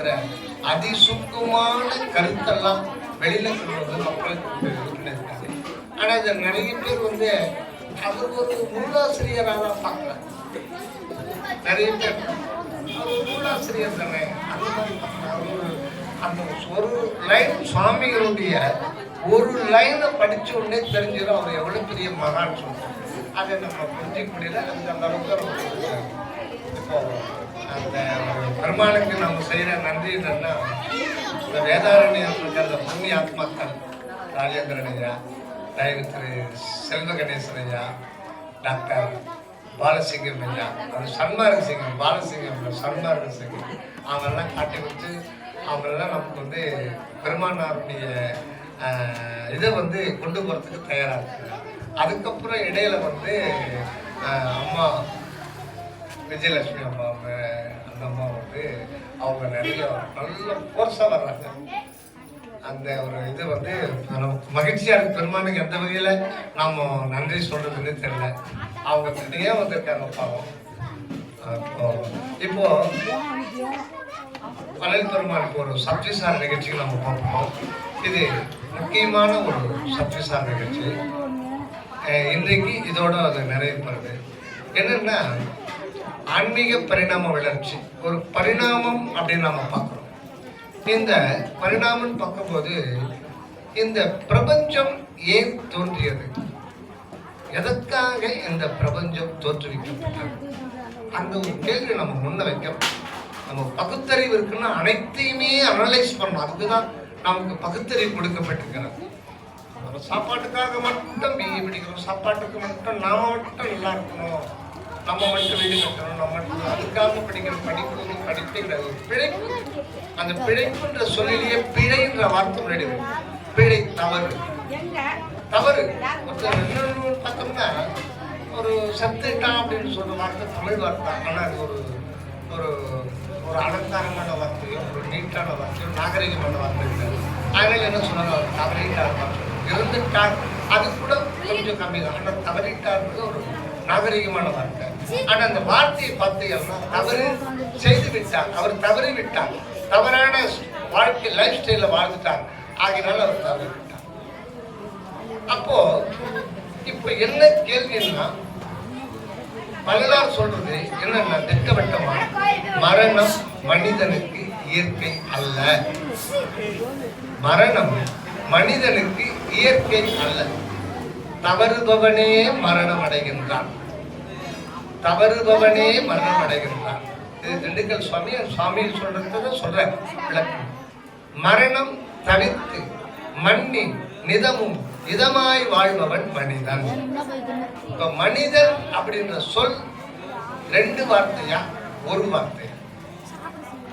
அப்படின்ற அதிசுக்குமான கருத்தெல்லாம் வெளியில கொண்டு வந்து மக்களுக்கு இருக்காரு. ஆனா இதை நிறைய பேர் வந்து அவர் ஒரு நூலாசிரியராக தான் பார்க்கலாம். நிறைய பேர் நூலாசிரியர் தானே அந்த மாதிரி அந்த ஒரு லைன் சுவாமிகளுடைய ஒரு லைனை படிச்ச உடனே தெரிஞ்சிடும் அவர் எவ்வளவு பெரிய மகான் சொல்றோம். அதை நம்ம புரிஞ்சிக்க முடியல. அது அந்த அளவுக்கு இப்போ அந்த பெருமானுக்கு நம்ம செய்யற நன்றி என்னன்னா, இந்த வேதாரண்யத்துக்கு அந்த புண்ணிய ஆத்மாக்கள் ராஜேந்திரன் ஐயா, திரு செல்வ கணேசன் ஐயா, டாக்டர் பாலசிங்கம் ஐயா, அது சன்மார்க்க சிங்கம், பாலசிங்கம் சன்மார்க்க சிங்கம், அவங்கெல்லாம் காட்டி வச்சு அவங்களெல்லாம் நமக்கு வந்து பெருமானாருடைய இதை வந்து கொண்டு போகிறதுக்கு தயாராக இருக்குது. அதுக்கப்புறம் இடையில வந்து அம்மா விஜயலட்சுமி அம்மா அவங்க அந்த அம்மா வந்து அவங்க நிறைய நல்ல ஃபோர்ஸாக வர்றாங்க. அந்த ஒரு இது வந்து நமக்கு மகிழ்ச்சியாக இருக்கு. பெருமானுக்கு எந்த வகையில் நாம் நன்றி சொல்கிறதுன்னு தெரியல. அவங்க தனியே வந்திருக்காங்க பாவம். இப்போ வள்ளல் பெருமானுக்கு ஒரு சப்ஜிசார் நிகழ்ச்சிக்கு நம்ம பார்ப்போம். இது முக்கியமான ஒரு சப்ஜிசார் நிகழ்ச்சி. இன்றைக்கு இதோட அது நிறைவு பெறுது. என்னன்னா ஆன்மீக பரிணாம வளர்ச்சி, ஒரு பரிணாமம் அப்படின்னு நம்ம பார்க்குறோம். இந்த பரிணாமம் பார்க்கும்போது இந்த பிரபஞ்சம் ஏன் தோன்றியது, எதற்காக இந்த பிரபஞ்சம் தோற்றுவிக்கப்பட்டது, அந்த ஒரு கேள்வி நம்ம முன்ன வைக்கிறோம். நம்ம பகுத்தறிவு இருக்குன்னா அனைத்தையுமே அனலைஸ் பண்ணணும். அதுக்குதான் நமக்கு பகுத்தறிவு கொடுக்கப்பட்டிருக்கிறது. நம்ம சாப்பாட்டுக்காக மட்டும் பிஏ படிக்கிறோம், சாப்பாட்டுக்கு மட்டும் நாம மட்டும் நல்லா இருக்கணும், நம்ம மட்டும் வீடு கட்டணும், நம்ம மட்டும் அதுக்காக படிக்கிற படிப்பு வந்து படிப்பே கிடையாது. பிழைப்பு, அந்த பிழைப்புன்ற சொல்லிலேயே பிழைன்ற வார்த்தை முன்னாடி பிழை, தவறு, தவறு. இன்னொன்று பார்த்தோம்னா ஒரு சத்துட்டான் அப்படின்னு சொல்ற வார்த்தை தமிழ் வார்த்தை. ஆனால் அது ஒரு ஒரு ஒரு அலங்காரமான வார்த்தையோ ஒரு நீட்டான வார்த்தையோ நாகரிகமான வார்த்தை இருக்காது. அதனால என்ன சொன்னாங்க, அவர் தவறிட்டார் இருந்துட்டார், அது கூட கொஞ்சம் கம்மி தான். ஆனால் தவறிட்டார்ன்றது ஒரு நாகரிகமான வார்த்தை. ஆனால் அந்த வார்த்தையை பார்த்தீங்கன்னா தவறு செய்து விட்டார், அவர் தவறி விட்டார், தவறான வாழ்க்கை லைஃப் ஸ்டைல வாழ்ந்துட்டார், ஆகினால அவர் தவறி விட்டார். அப்போ இப்போ என்ன கேள்வின்னா, வள்ளலார் சொல்றது என்னன்னா திட்டவட்டமா, மரணம் மனிதனுக்கு இயற்கை அல்ல, மரணம் மனிதனுக்கு இயற்கை அல்ல, தவறுபவனே மரணம் அடைகின்றான், தவறுபவனே மரணம் அடைகின்றான். இது திண்டுக்கல் சுவாமி சொல்றத சொல்ற விளக்கம். மரணம் தவிர்த்து மண்ணின் நிதமும் இதமாய் வாழ்பவன் மனிதன். இப்ப மனிதன் அப்படின்ற சொல் ரெண்டு வார்த்தையா ஒரு வார்த்தையா?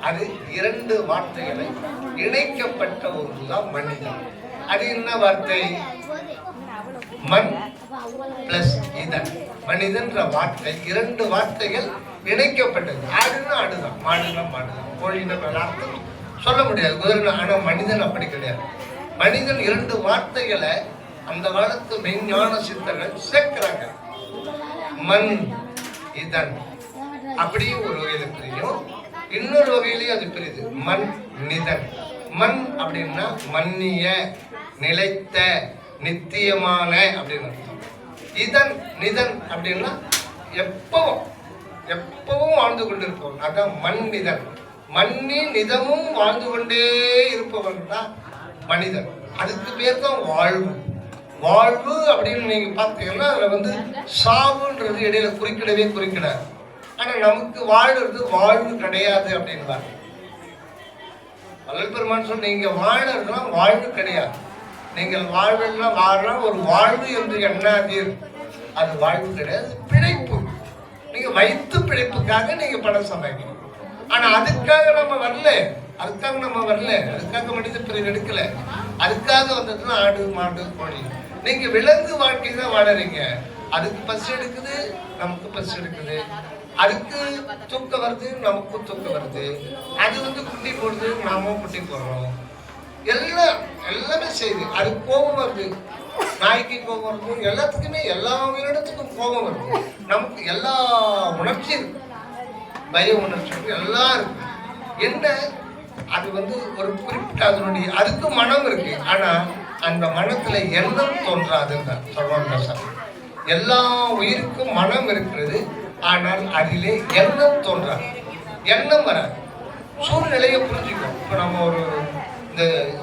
அது இரண்டு வார்த்தைகளை இணைக்கப்பட்ட ஒன்றுதான் மனிதன். அது என்ன வார்த்தை? மண் பிளஸ் இதன். மனிதன்ற வார்த்தை இரண்டு வார்த்தைகள் இணைக்கப்பட்டது. ஆடுனா ஆடுதான், மாடுனா மாடுதான், கோழினா அர்த்தம் சொல்ல முடியாது, குதிரை. ஆனா மனிதன் அப்படி கிடையாது. மனிதன் இரண்டு வார்த்தைகளை அந்த காலத்து மெய்ஞான சித்தர்கள் சேர்க்கிறாங்க. மண் இதன் அப்படியும் ஒரு வகையில பிரியும், இன்னொரு வகையிலேயே அது பிரியுது. மண் நிதன். மண் அப்படின்னா மன்னிய, நிலைத்த, நித்தியமான அப்படின்னு அர்த்தம். இதன் நிதன் அப்படின்னா எப்பவும் வாழ்ந்து கொண்டிருப்பவன், அதான் மண் நிதன். மண்ணி நிதமும் வாழ்ந்து கொண்டே இருப்பவன் தான் மனிதன். அதுக்கு பேர் தான் வாழ்வு. வாழ்வு அப்படின்னு நீங்க பார்த்தீங்கன்னா அதுல வந்து சாவுன்றது இடையில குறிக்கிடாது. ஆனா நமக்கு வாழ்றது வாழ்வு கிடையாது அப்படின்பாங்க. வள்ளல் பெருமான் சொல்ல, நீங்க வாழறதுலாம் வாழ்வு கிடையாது, நீங்கள் வாழ்வெல்லாம் வாழலாம், ஒரு வாழ்வு என்று எண்ணாதீர், அது வாழ்வு கிடையாது, பிழைப்பு. நீங்க வைத்து பிழைப்புக்காக நீங்க பணம் சம்பாதிக்கணும். ஆனா அதுக்காக நம்ம வரல, அதுக்காக மனித பிறகு எடுக்கல. அதுக்காக வந்ததுன்னா ஆடு மாடு கோழி. நீங்க விலங்கு வாழ்க்கை தான் வாழறீங்க. அதுக்கு பசி எடுக்குது, நமக்கு பசி எடுக்குது. அதுக்கு தூக்கம் வருது, நமக்கும் தூக்கம் வருது. அது வந்து குட்டி போடுது, நாமும் குட்டி போடுறோம். எல்லாமே செய்யுது. அது கோபம் வருது, நாய்க்கு கோபம் வருது, எல்லாத்துக்குமே எல்லா உயிரினத்துக்கும் கோபம் வருது. நமக்கு எல்லா உணர்ச்சியும் இருக்கு, பய உணர்ச்சி எல்லாம் இருக்கு. என்ன அது வந்து ஒரு குறிப்பிட்ட அதனுடைய அதுக்கு மனம் இருக்கு. ஆனா அந்த மனத்துல எண்ணம் தோன்றாதுன்னு சொல்றாங்க சார். எல்லா உயிருக்கும் மனம் இருக்கிறது, ஆனால் அதிலே எண்ணம் தோன்றாது, எண்ணம் வராது. சூழ்நிலையை புரிஞ்சுக்கணும். இப்போ நம்ம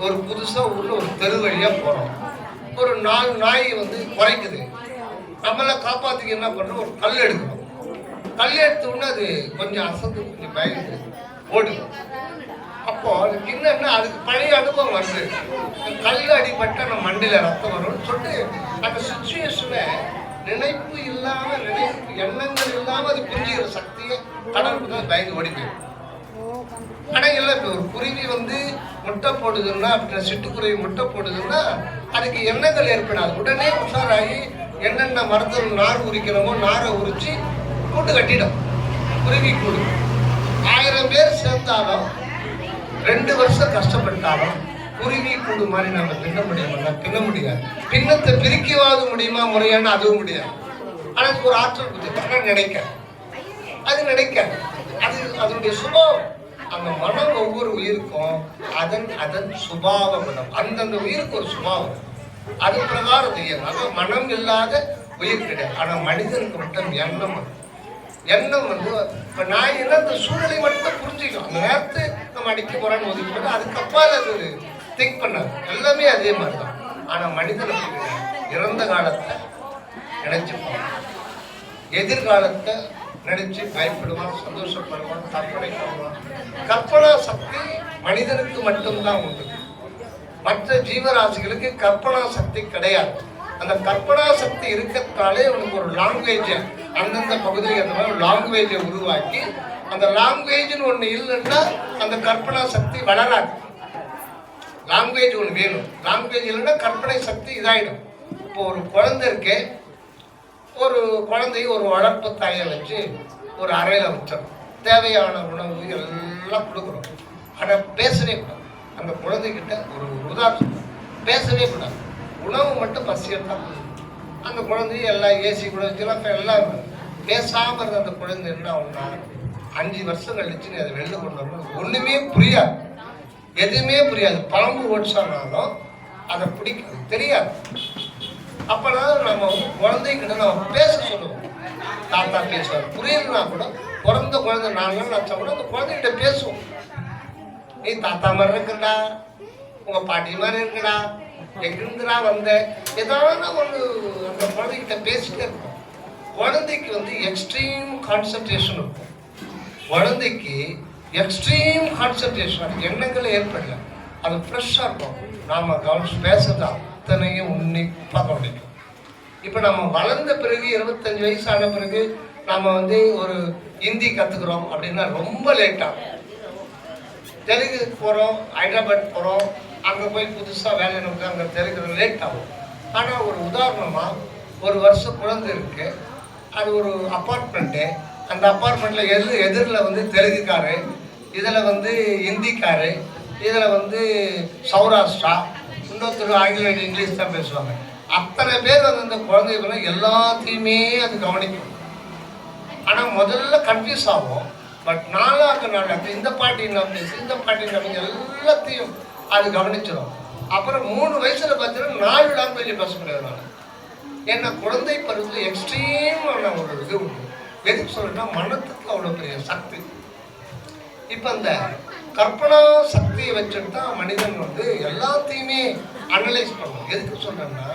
ஒரு புதுசா ஊர்ல ஒரு தெரு வழியா போறோம். ஒரு 4 நாய் வந்து குறைக்குது. நம்மள காப்பாத்துக்கு என்ன பண்றோம்? ஒரு கல் எடுக்கணும். கல் எடுத்த உடனே அது கொஞ்சம் அசந்து கொஞ்சம் பயந்து ஓடுது. அப்போ அதுக்கு என்னன்னா அதுக்கு பழைய அனுபவம் வருது. கல் அடிபட்ட நம்ம மண்டையில ரத்தம் வரும்னு சொல்லிட்டு அந்த சுச்சுவேஷனை நினைப்பு இல்லாம எண்ணங்கள் இல்லாம அது புரிஞ்சுக்கிற சக்தியை கடவுளுக்கு தான் பயந்து ஓடி போயிடும். ஆனா இல்லை, இப்போ ஒரு குருவி வந்து முட்டை போடுதுன்னா, அப்படின்னா சிட்டுக்குருவி முட்டை போடுதுன்னா அதுக்கு எண்ணங்கள் ஏற்படாது. உடனே உஷாராகி என்னென்ன மரத்தில் நார் உரிக்கிறோமோ நாரை உரிச்சு கூட்டு கட்டிடும். குருவி கூடு 1000 பேர் சேர்ந்தாலும் 2 வருஷம் கஷ்டப்பட்டாலும் குருவி கூடு மாதிரி நம்ம பின்ன முடியுமா? பின்ன முடியாது. பின்னத்தை பிரிக்கவாது முடியுமா முறையான? அதுவும் முடியாது. ஆனா அதுக்கு ஒரு ஆற்றல் புத்தி நினைக்க அது நினைக்க அது அதனுடைய சுபாவம். அந்த மனம் ஒவ்வொரு உயிருக்கும் அதன் சுபாவ குணம். அந்தந்த உயிருக்கு ஒரு சுபாவம், அது பிரகாரம் செய்யும். அது மனம் இல்லாத உயிர் கிடையாது. ஆனா மனிதனுக்கு மட்டும் எண்ணம் வந்து இப்ப நான் என்ன அந்த சூழலை மட்டும் புரிஞ்சுக்கலாம். அந்த நேரத்து நம்ம அடிக்க போறான்னு ஒதுக்கிட்டு அதுக்கப்பால் அது திங்க் பண்ணாது. எல்லாமே அதே மாதிரிதான். ஆனா மனிதனுக்கு இறந்த காலத்தை நினைச்சுப்பான், எதிர்காலத்தை நினைச்சு பயப்படுவான், சந்தோஷப்படுவான், கற்பனை பண்ணுவான். கற்பனா சக்தி மனிதனுக்கு மட்டும்தான் உண்டு. மற்ற ஜீவராசிகளுக்கு கற்பனா சக்தி கிடையாது. அந்த கற்பனா சக்தி இருக்கிறதுனாலே அவனுக்கு ஒரு லாங்குவேஜ், அந்தந்த பகுதியில் அந்த மாதிரி லாங்குவேஜை உருவாக்கி, அந்த லாங்குவேஜ்னு ஒன்று இல்லைன்னா அந்த கற்பனா சக்தி வளராது. லாங்குவேஜ் ஒன்று வேணும். லாங்குவேஜ் இல்லைன்னா கற்பனை சக்தி இதாயிடும். இப்போ ஒரு குழந்தை இருக்கே, ஒரு குழந்தைய ஒரு வளர்ப்பு தாயை வச்சு ஒரு அறையில் வச்சோம். தேவையான உணவு எல்லாம் கொடுக்குறோம். ஆனால் பேசவே கூடாது. அந்த குழந்தைகிட்ட ஒரு உதாரணம், பேசவே கூடாது. உணவு மட்டும் பசியத்தான். அந்த குழந்தைய எல்லாம் ஏசி கூட வச்சுலாம் எல்லாம் பேசாமல் இருந்த அந்த குழந்தை என்ன ஆகும்னா 5 வருஷம் கழிச்சு அதை வெளில கொண்டு வரணும். ஒன்றுமே புரியாது, எதுவுமே புரியாது. பழம்பு ஓடிச்சாலும் அதை பிடிக்காது, தெரியாது. அப்பனா நம்ம குழந்தைகிட்ட நம்ம பேச சொல்லுவோம். தாத்தா பேசுவார், புரியலன்னா கூட பிறந்த குழந்தை 4 நாள் ஆச்சா கூட அந்த குழந்தைகிட்ட பேசுவோம். நீ தாத்தா மாதிரி இருக்குடா, உங்க பாட்டி மாதிரி இருக்குடா, எங்கிருந்துடா வந்த, ஏதாவது ஒன்று அந்த குழந்தைகிட்ட பேசிட்டே இருக்கும். குழந்தைக்கு வந்து எக்ஸ்ட்ரீம் கான்சன்ட்ரேஷன் இருக்கும். குழந்தைக்கு எக்ஸ்ட்ரீம் கான்சன்ட்ரேஷன், எண்ணங்கள் ஏற்படல, அது ஃப்ரெஷ்ஷாக இருக்கும். நாம் கவனிச்சு பேசுறது அத்தனையும் உன்னிப்பாக கவனிக்கும். இப்போ நம்ம வளர்ந்த பிறகு 25 வயசு ஆன பிறகு நம்ம வந்து ஒரு ஹிந்தி கற்றுக்குறோம் அப்படின்னா ரொம்ப லேட்டாகும். தெலுங்கு போகிறோம், ஹைதராபாத் போகிறோம், அங்கே போய் புதுசாக வேலை நமக்கு அங்கே தெலுங்கு லேட் ஆகும். ஆனால் ஒரு உதாரணமாக ஒரு வருஷம் குழந்தை இருக்குது, அது ஒரு அப்பார்ட்மெண்ட்டு. அந்த அப்பார்ட்மெண்ட்டில் எதிரில் வந்து தெலுங்குக்காரு, இதில் வந்து ஹிந்திக்காரு, இதில் வந்து சௌராஷ்டிரா, இன்னொருத்தர் ஆங்கிலம் இங்கிலீஷ் தான் பேசுவாங்க. அத்தனை பேர் வந்து அந்த குழந்தைகளை எல்லாத்தையுமே அது கவனிக்கும். ஆனால் முதல்ல கன்ஃபியூஸ் ஆகும். பட் நாளாக இந்த பாட்டி நான் பேசு, இந்த பாட்டி நம்ம எல்லாத்தையும் அது கவனிச்சிடும். அப்புறம் 3 வயசுல பார்த்தீங்கன்னா 4 லாங்குவேஜ் பேச முடியாது. நான் ஏன்னா குழந்தை பருவத்தில் எக்ஸ்ட்ரீமான ஒரு இது உண்டு. எதுக்கு சொல்லிட்டா மனத்துக்கு அவ்வளோ பெரிய சக்தி. இப்போ அந்த கற்பனா சக்தியை வச்சுட்டு தான் மனிதன் வந்து எல்லாத்தையுமே அனலைஸ் பண்ணணும். எதுக்கு சொல்றேன்னா,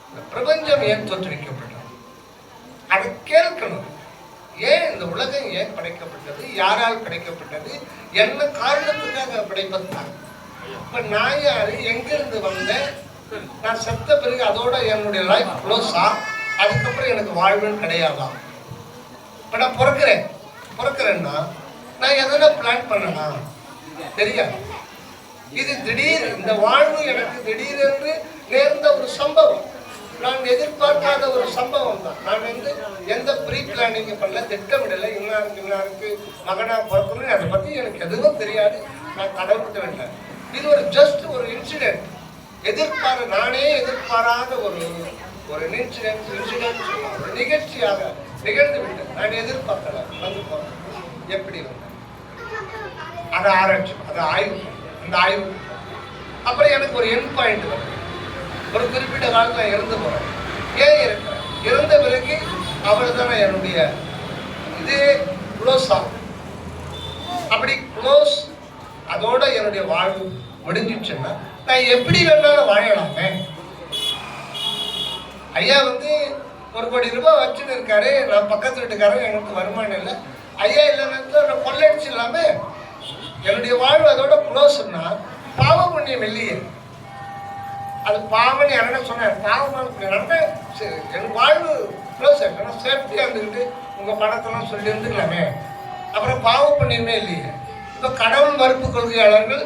இந்த பிரபஞ்சம் ஏன் தோற்றுவிக்கப்பட்டது அதை கேட்கணும். ஏன் இந்த உலகம் ஏன் படைக்கப்பட்டது, யாரால் படைக்கப்பட்டது, என்ன காரணத்துக்காக படைப்பதுதான். இப்ப நான் யாரு, எங்கிருந்து வந்தேன், நான் செத்த பிறகு அதோட என்னுடைய லைஃப் க்ளோஸா, அதுக்கப்புறம் எனக்கு வாழ்வுன்னு கிடையாதா. இப்ப நான் பிறக்கிறேன்னா நான் எதனா பிளான் பண்ணனா தெரியாது. இது திடீர், இந்த வாழ்வு எனக்கு திடீரென்று நேர்ந்த ஒரு சம்பவம். நான் எதிர்பார்க்காத ஒரு சம்பவம் தான். நான் வந்து எந்த ப்ரீ பிளானிங் பண்ணல, திட்டமிடலை. இன்னாருக்கு மகனா பிறக்கணும்னு அதை பற்றி எனக்கு எதுவும் தெரியாது. நான் கடவுள்கிட்ட வேண்டேன். இது ஒரு ஜஸ்ட் ஒரு இன்சிடென்ட். நானே எதிர்பாராத ஒரு இன்சிடென்ட் ஒரு நிகழ்ச்சியாக நிகழ்ந்து விட்டேன். நான் எதிர்பார்க்கல, வந்து போறேன். எப்படி வந்தேன் அதை ஆராய்ச்சி, அதை ஆய்வு, அந்த ஆய்வு. அப்புறம் எனக்கு ஒரு எண்ட் பாயிண்ட் வரும். ஒரு குறிப்பிட்ட காலத்தில் இறந்து போகிறேன். ஏன் இருக்கிறேன்? இறந்த பிறகு அவர் தானே என்னுடைய இதே க்ளோஸ் ஆகும். அப்படி க்ளோஸ் அதோட என்னுடைய வாழ்வு முடிஞ்சிச்சுன்னா நான் எப்படி வேணாலும் வாழலாமே. ஐயா வந்து 1 கோடி ரூபாய் வச்சுன்னு இருக்காரு. நான் பக்கத்து வீட்டுக்காரன், எனக்கு வருமானம் இல்லை. ஐயா இல்லைன்னா நான் கொள்ளடிச்சிடலாமே. என்னுடைய வாழ்வு அதோட க்ளோஸ்னா பாவ புண்ணியம் இல்லையே. அது பாவம் என்ன சொன்னார், பாவமான என் வாழ்வு க்ளோஸ் ஆகிட்டு சேஃப்டியாக இருந்துக்கிட்டு உங்கள் பணத்தெல்லாம் சொல்லி இருந்துக்கலாமே. அப்புறம் பாவ புண்ணியமே இல்லையே. இப்போ கடவுள் மறுப்பு கொள்கையாளர்கள்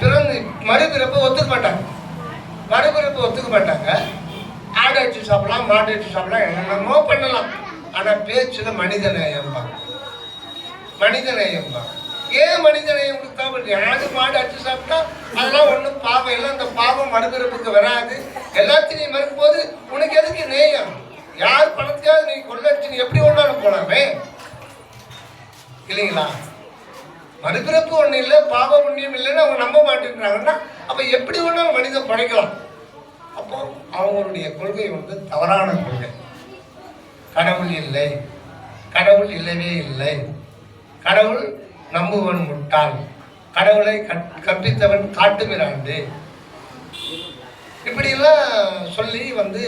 பிறந்து மறுபிறப்பை ஒத்துக்க மாட்டாங்க. மறுபிறப்பை ஒத்துக்க மாட்டாங்க. ஆடு அடிச்சு சாப்பிடலாம், மாடு அடிச்சு சாப்பிடலாம், என்னென்னமோ பண்ணலாம். ஆனால் பேச்சுல மனித நேயம் தான். மனித நேயம் தான். ஏன் மனித நேயம் கொடுத்தா? ஆடு மாடு அடிச்சு சாப்பிட்டா அதெல்லாம் ஒன்றும் பாவம் இல்லை. அந்த பாவம் மறுபிறப்புக்கு வராது. எல்லாத்தையும் மறுக்கும் போது உனக்கு எதுக்கு நேயம்? யார் பணத்தையாவது நீ கொள்ளடிச்சு எப்படி ஒன்றாலும் போலாமே இல்லைங்களா? மறுபிறப்பு ஒண்ணு இல்லை, பாவ புண்ணியம் இல்லைன்னு அவங்க நம்ப மாட்டேங்கிறாங்கன்னா அப்ப எப்படி ஒன்றாலும் மனிதன் படைக்கலாம். அப்போ அவங்களுடைய கொள்கை வந்து தவறான கொள்கை. கடவுள் இல்லை, கடவுள் இல்லவே இல்லை, கடவுள் நம்புவன் முட்டாள், கடவுளை கற்பித்தவன் காட்டுமிராண்டு, இப்படியெல்லாம் சொல்லி வந்து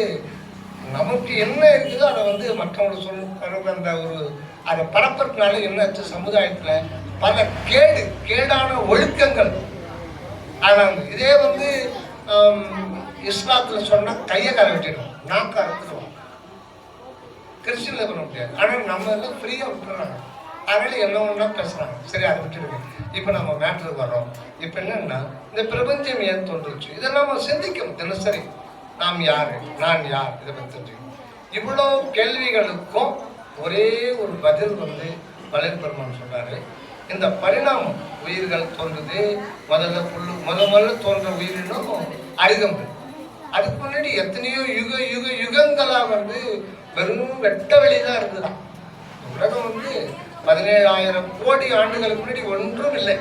நமக்கு என்ன இருக்குதோ அதை வந்து மற்றவங்களுக்கு சொல்ல அந்த ஒரு அதை பரப்புறதுனால என்ன சமுதாயத்தில் பல கேடான ஒழுக்கங்கள். ஆனால் இதே வந்து இஸ்லாத்தில் சொன்னால் கையை கால வெட்டிடும், நாக்க அறுத்துடுவோம். கிறிஸ்டினில் பண்ண முடியாது. ஆனால் நம்ம எல்லாம் ஃப்ரீயாக விட்டுறாங்க. அதனால என்ன ஒன்றா பேசுகிறாங்க. சரி, அதை விட்டுடுங்க. இப்போ நம்ம மேட்ருக்கு வரோம். இப்போ என்னன்னா இந்த பிரபஞ்சம் ஏன் தோன்றுச்சு இதை நம்ம சிந்திக்கணும் தினசரி. நாம் யார், நான் யார், இதை பற்றி தெரிஞ்சுக்கணும். இவ்வளோ கேள்விகளுக்கும் ஒரே ஒரு பதில் வந்து வள்ளல் பெருமான் சொன்னாரு. இந்த பரிணாமம், உயிர்கள் தோன்றுது, முதல்ல தோன்ற உயிரினும் அருகம்பு. அதுக்கு முன்னாடி எத்தனையோ யுகங்களா வந்து வெறும் வெட்ட வெளிதான் இருந்துதான். உலகம் வந்து 17,000 கோடி ஆண்டுகளுக்கு முன்னாடி ஒன்றும் இல்லை,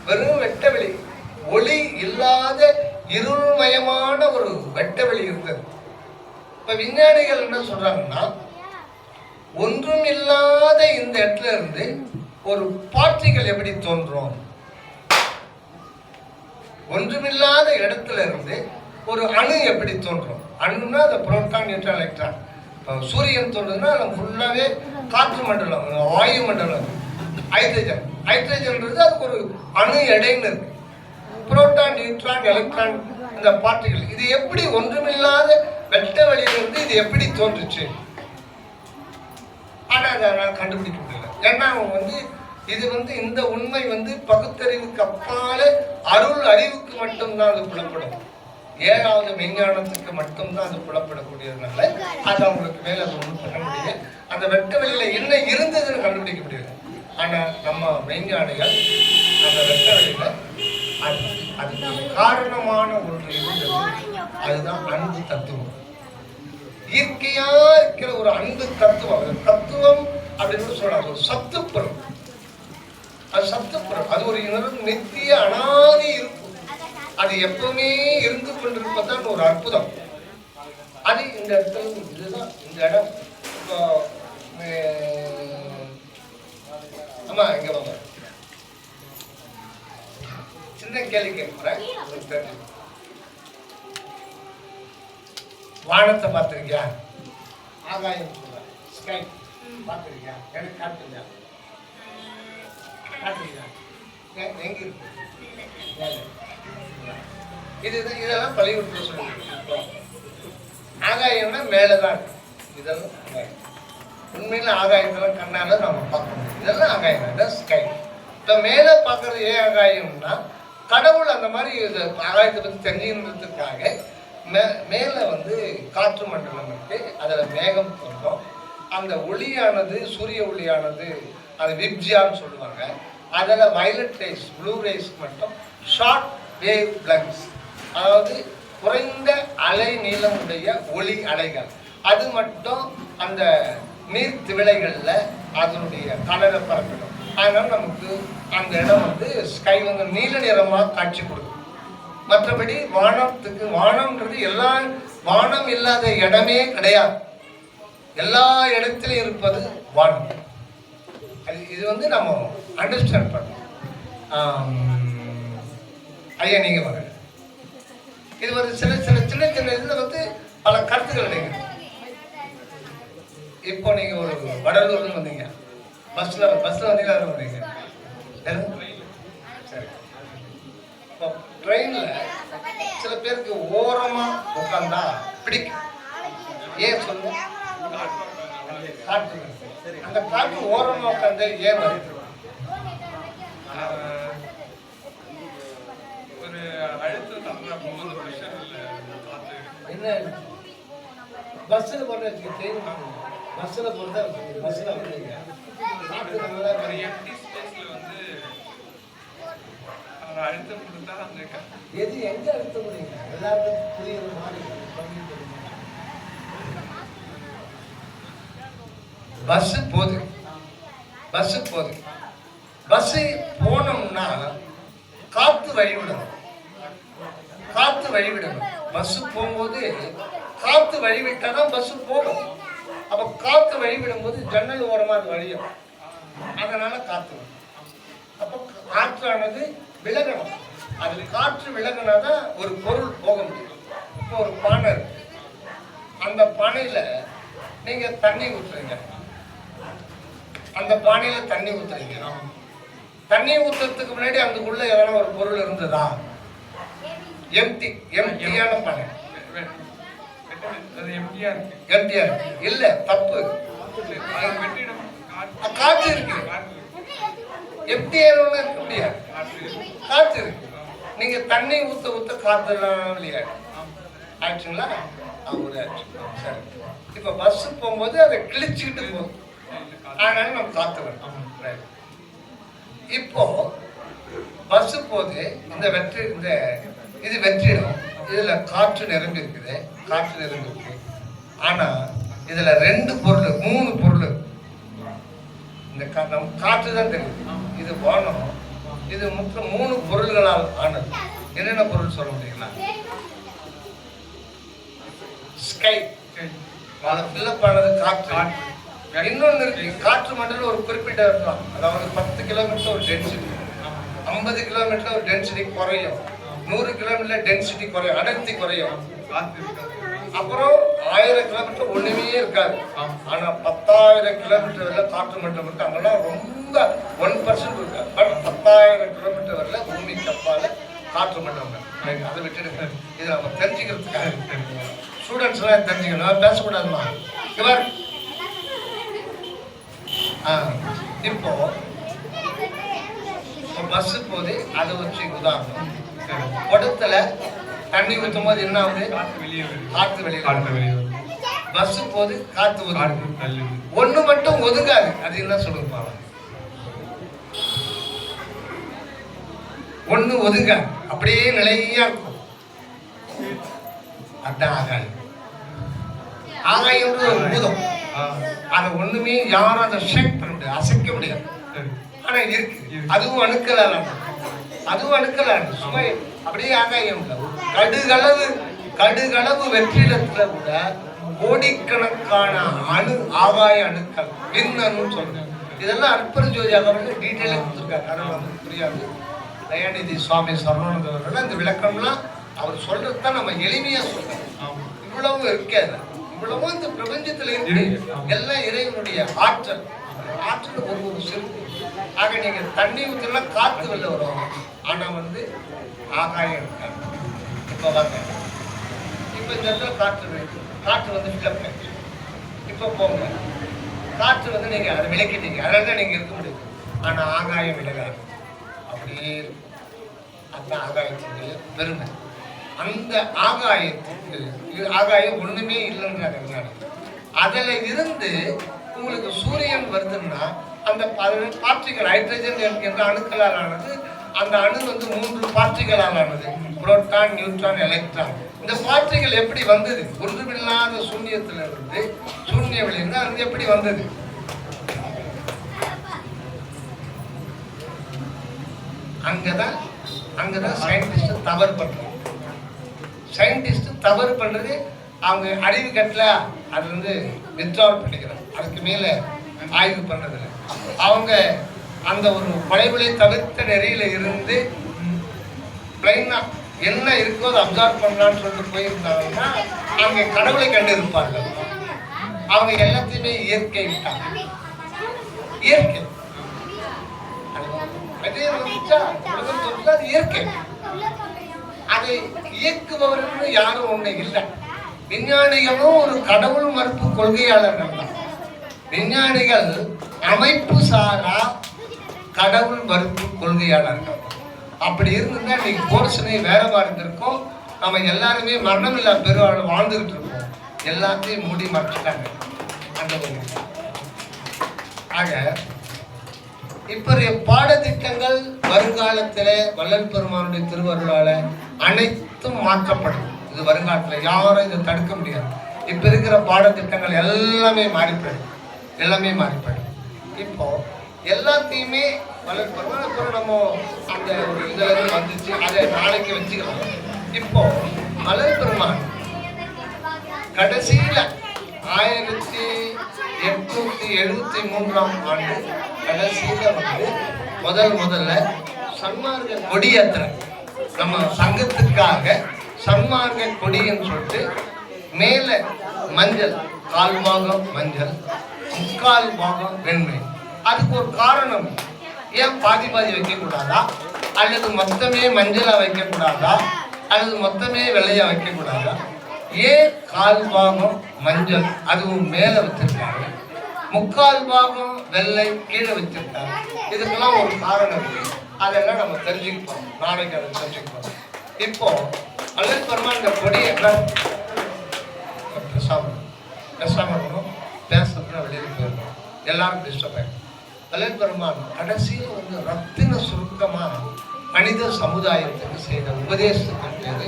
வெறும் வெட்ட வெளி, ஒளி இல்லாத இருள்மயமான ஒரு வெட்ட வெளி இருந்தது. இப்ப விஞ்ஞானிகள் என்ன சொல்றாங்கன்னா, ஒன்றும் இல்லாத இந்த இடத்துல இருந்து ஒரு பார்ட்டிகள் எப்படி தோன்றும், ஒன்றுமில்லாத இடத்துல இருந்து ஒரு அணு எப்படி தோன்றும். அணுன்னா அந்த புரோட்டான், நியூட்ரான், எலக்ட்ரான். சூரியன் தோன்றுதுன்னா அது ஃபுல்லாவே காற்று மண்டலம், வாயு மண்டலம், ஹைட்ரஜன். ஹைட்ரஜன்றது அதுக்கு ஒரு அணு எடைன்னு இருக்கு. புரோட்டான், நியூட்ரான், எலக்ட்ரான், இந்த பார்ட்டிகள் இது எப்படி ஒன்றுமில்லாத வெட்ட வெளியிலிருந்து இது எப்படி தோன்றுச்சு? ஆனா அதை கண்டுபிடிக்க முடியல. ஏன்னா அவங்க வந்து இது வந்து இந்த உண்மை வந்து பகுத்தறிவுக்கு அப்பால அருள் அறிவுக்கு மட்டும்தான் அது புலப்படும். 7வது மெஞ்ஞானத்துக்கு மட்டும்தான் அது புலப்படக்கூடியதுனால அது அவங்களுக்கு மேல அது ஒன்றும் பண்ண முடியல. அந்த வெட்ட வெளியில என்ன இருந்ததுன்னு கண்டுபிடிக்க முடியல. ஆனா நம்ம மெஞ்ஞானிகள் அந்த வெட்ட வெளியில அதுக்கு காரணமான ஒன்று இருந்தது. அதுதான் அன்பு தத்துவம். இயற்கையா இருக்கிற ஒரு அன்பு தத்துவம். தத்துவம் அப்படின்னு சொல்றாங்க, ஒரு சத்துப்பொருள். அது சத்துப்பொருள். அது ஒரு நித்திய அனாதி இருக்கும். அது எப்பவுமே இருந்து கொண்டிருப்பதான் ஒரு அற்புதம். அது இந்த இடத்துல இதுதான் இந்த இடம். இப்போ ஆமா, இங்க வாங்க, சின்ன கேள்வி கேட்கிறேன். வானத்தை பார்த்திருக்கியா? ஆகாயம் சொல்றேன், ஸ்கை பார்த்திருக்கியா? எனக்கு காட்டுங்க, காட்டுங்க. எங்க இருக்கு? இதுதான், இதெல்லாம் பள்ளிக்கூடத்தில் சொல்லிட்டு ஆகாயம்னா மேலதான். இதெல்லாம் ஆகாயம். உண்மையில ஆகாயத்தெல்லாம் கண்ணால நம்ம பார்க்கணும். இதெல்லாம் ஆகாயம், ஸ்கை. இப்போ மேலே பார்க்கறது ஏன் ஆகாயம்னா, கடவுள் அந்த மாதிரி ஆகாயத்தை பற்றி தெரிஞ்சுக்கிறதுக்காக மேலே வந்து காற்று மண்டலம் இருக்கு, அதில் மேகம் தோன்றும். அந்த ஒளியானது, சூரிய ஒளியானது, அது விப்ஜியான்னு சொல்லுவாங்க. அதில் வயலட் ரேஸ், ப்ளூ ரேஸ் மட்டும் ஷார்ட் வேவ் லென்ஸ், அதாவது குறைந்த அலை நீளமுடைய ஒளி அலைகள், அது மட்டும் அந்த நீர் திவலைகளில் அதனுடைய கலரை பரப்பிடும். அதனால நமக்கு அந்த இடம் வந்து ஸ்கை வந்து நீல நிறமாக காட்சி கொடுக்கும். மற்றபடி வானத்துக்கு வானம்ன்றது எல்லா வானம் இல்லாத இடமே கிடையாது. எல்லா இடத்திலும் இருப்பது வானம். இது வந்து நம்ம அண்டர்ஸ்டாண்ட் பண்ணணும். ஐயா நீங்க வாங்க. இது ஒரு சின்ன சின்ன இதுல வந்து பல கருத்துக்கள் கிடைக்கும். இப்போ நீங்க ஒரு வடலூர்ல வந்தீங்க, பஸ்ல வந்தீங்களா? வந்தீங்க சரி. இப்போ ட்ரெயின்ல சில பேருக்கு ஓரமா உட்காந்தா பிடிக்கும். ஏன் சொல்லுங்க? காற்று. அந்த காற்று ஓரமா உட்காந்து ஏன் வருது? ஒரு அழுத்தம் என்ன பஸ்ஸில் போடுற ட்ரெயின் பஸ்ஸில் போடுறதா பஸ்ஸில் வந்துங்க காற்று நல்லா ஒரு எம்டி ஸ்பேஸ்ல வந்து அழுத்தம் கொடுத்தா அந்த எது எங்க அழுத்த முடியுங்க? எல்லாருக்கும் புரியுற மாதிரி பஸ் போகுது. பஸ் போனோம்னா காத்து வழிவிடணும். பஸ் போகும்போது காத்து வழிவிட்டாதான் பஸ் போகும். அப்ப காத்து வழிவிடும் போது ஜன்னல் ஓரமா அது வழியும். அதனால காத்து வரும். அப்போ காற்றானது விலகணும். அது காற்று விலகினாதான் ஒரு பொருள் போக முடியும். இப்போ ஒரு பானை இருக்கு. அந்த பானையில நீங்க தண்ணி ஊற்றுறீங்க. தண்ணி ஊற்றுறதுக்கு முன்னாடி அதுக்குள்ள எதனா ஒரு பொருள் இருந்ததா? எம்டியான பானை. எம்டியா இருக்கு. இல்ல தப்பு. காற்று இருக்கு. எம்டியான இருக்க முடியாது. காற்று இருக்கு. நீங்க தண்ணி ஊத்த காத்துலாம் இல்லையா? ஆச்சுங்களா? ஒரு ஆச்சு. சரி. இப்ப பஸ் போகும்போது அதை கிழிச்சுக்கிட்டு போகும். அதனால நம்ம காத்து வரும். இப்போ பஸ் போது இந்த இது வெற்றிடம். இதுல காற்று நிரம்பி இருக்குது. ஆனா இதுல 2 பொருள் 3 பொருள். இந்த காற்று தான் தெரியும். இது வானம். இது மொத்தம் 3 பொருள்களால் ஆனது. என்னென்ன பொருள் சொல்ல முடியுங்களா? ஸ்கை, ஃபில்லப் ஆனது காற்று. இன்னொன்று இருக்கு. காற்று மண்டலம் ஒரு குறிப்பிட்ட இருக்கலாம். அதாவது 10 கிலோமீட்டர் ஒரு டென்சிட்டி, 50 கிலோமீட்டர் ஒரு டென்சிட்டி குறையும், 100 கிலோமீட்டர் டென்சிட்டி குறையும், அடர்த்தி குறையும். அப்புறம் 1000 கிலோமீட்டர் ஒண்ணுமே இருக்காது. ஆனா 10,000 கிலோமீட்டர் வரல காற்று மண்டலம் இருக்கு. அங்கெல்லாம் ரொம்ப 1% இருக்காது. பட் 10,000 கிலோமீட்டர் வரல பூமி கப்பால காற்று மண்டலம். அதை விட்டுடுங்க. இதை நம்ம தெரிஞ்சுக்கிறதுக்காக ஸ்டூடெண்ட்ஸ் எல்லாம் தெரிஞ்சுக்கணும். பேசக்கூடாதுமா. இப்போ பஸ் போது அதை வச்சு உதாரணம். குடத்துல தண்ணி ஊற்றும் போது என்ன ஆகுது? காற்று வெளியே. பஸ் போது காற்று ஒதுங்கு. ஒண்ணு மட்டும் ஒதுங்காது. அது என்ன சொல்லுங்க? ஒண்ணு ஒதுங்காது, அப்படியே நிலையா இருக்கும். அதான் ஆகாயம். ஆகாயம் ஒரு பூதம். அதை ஒண்ணுமே யாரும் அதை ஷேக் பண்ண முடியாது, அசைக்க முடியாது. ஆனா இருக்கு. அதுவும் அணுக்கலான சும்மா அப்படியே ஆகாயம். கடுகளவு வெற்றிடத்துல கூட கோடிக்கணக்கான ஆகாய அணுக்கள், மின்னணு சொல்றேன். இதெல்லாம் அற்புத ஜோதி அவர்கள் டீட்டெயிலாக கொடுத்துருக்காரு. அதனால நமக்கு புரியாது. தயாநிதி சுவாமி சரவணன் இந்த விளக்கம்லாம் அவர் சொல்றதுதான் நம்ம எளிமையா சொல்றோம். இவ்வளவு இருக்காது. இவ்வளவும் இந்த பிரபஞ்சத்துல இருக்கு. எல்லாம் இறைவனுடைய ஆற்றல். ஒரு சிறப்பு. ஆக நீங்க தண்ணி ஊற்றினா காத்து வெளில வரும். ஆனா ஆகாயம் இருக்காது. இப்ப வாங்க. இப்ப இந்த இடத்துல காற்று ஃபில்லப் ஆயிடுச்சு. இப்ப போங்க. காற்று நீங்க அதை விளக்கிட்டீங்க. அதனாலதான் நீங்க இருக்க முடியும். ஆனா ஆகாயம் விலகாது. அப்படியே இருக்கும். அதுதான் ஆகாயத்துடைய பெருமை. அந்த ஆகாயம் ஒண்ணுமே இல்லைன்னு அதுல இருந்து உங்களுக்கு சூரியன் வருதுன்னா அந்த பார்ட்டிகள் ஹைட்ரஜன் என்கின்ற அணுக்களால் ஆனது. அந்த அணு 3 பார்ட்டிகளால் ஆனது. Proton, neutron, electron. இந்த பார்ட்டிகள் எப்படி வந்தது? ஒன்றுமில்லாத சூன்யத்துல இருந்து சூன்ய வெளியிருந்து அது எப்படி வந்தது? அங்கதான் சயின்டிஸ்ட் தவறு பண்றது. சயின்டிஸ்ட் தவறு பண்றது அவங்க அறிவு கட்டல, அது வந்து வித்ட்ராவல் பண்ணிக்கிறாங்க. அதுக்கு மேல ஆய்வு பண்றதில்ல. அவங்க அந்த ஒரு படைவுளை தவிர்த்த நெறியில இருந்து பிளைனா என்ன இருக்கோ அதை அப்சர்வ் பண்ணலான்னு சொல்லிட்டு போயிருந்தாங்கன்னா அவங்க கடவுளை கண்டு இருப்பார்கள். அவங்க எல்லாத்தையுமே இயற்கை விட்டாங்க. இயற்கை அது இயற்கை. அதை இயக்குபவர்கள் யாரும் ஒண்ணு இல்லை. விஞ்ஞானிகளும் ஒரு கடவுள் மறுப்பு கொள்கையாளர்கள் தான். விஞ்ஞானிகள் அமைப்பு சாரா கடவுள் மறுப்பு கொள்கையாளர்கள். அப்படி இருந்திருந்தா இன்னைக்கு போர்ஷனை வேற மாதிரி இருந்திருக்கும். நம்ம எல்லாருமே மரணம் இல்லா பெருவாழ் வாழ்ந்துகிட்டு இருக்கோம். எல்லாத்தையும் மூடி மறைச்சிட்டாங்க அந்த ஒரு. ஆக இப்போதைய பாடத்திட்டங்கள் வருங்காலத்தில் வள்ளல் பெருமானுடைய திருவருளால அனைத்தும் மாற்றப்படும். இது வருங்காலத்தில் யாரும் இதை தடுக்க முடியாது. இப்ப இருக்கிற பாடத்திட்டங்கள் எல்லாமே மாறிப்படும். இப்போ எல்லாத்தையுமே வள்ளல் பெருமான் அப்புறம் நம்ம அந்த ஒரு இதுல வந்துச்சு, அதை நாளைக்கு வச்சுக்கலாம். இப்போ வள்ளல் பெருமான் கடைசியில 1873ஆம் ஆண்டு கடைசியில வந்து முதல்ல சன்மார்க்க கொடி யாத்திரை, நம்ம சங்கத்துக்காக சன்மார்க்க கொடின்னு சொல்லிட்டு மேல மஞ்சள், 1/4 பாகம் மஞ்சள், 3/4 பாகம் வெண்மை. அதுக்கு ஒரு காரணம். ஏன் பாதி வைக்க கூடாதா, அல்லது மொத்தமே மஞ்சளா வைக்க கூடாதா, அல்லது மொத்தமே வெள்ளையா வைக்க கூடாதா? ஏன் 1/4 பாகம் மஞ்சள் அதுவும் மேல வச்சிருக்காங்க, 3/4 பாகம் வெள்ளை கீழே வச்சிருக்காங்க? இதுக்கெல்லாம் ஒரு காரணம் இருக்கு. அதெல்லாம் நம்ம தெரிஞ்சுக்கப்போம், நாளைக்கு அதை தெரிஞ்சுக்கப்போம். இப்போ வள்ளல் பெருமான் இந்த கொடியை பேசாம இருக்கணும், பேசுறதுனா வெளியில் போயிருக்கணும், எல்லாரும் டிஸ்டர்ப் ஆகிடும். வள்ளல் பெருமான் கடைசியில் வந்து ரத்தின சுருக்கமாக மனித சமுதாயத்துக்கு செய்த உபதேசத்தின் பேரு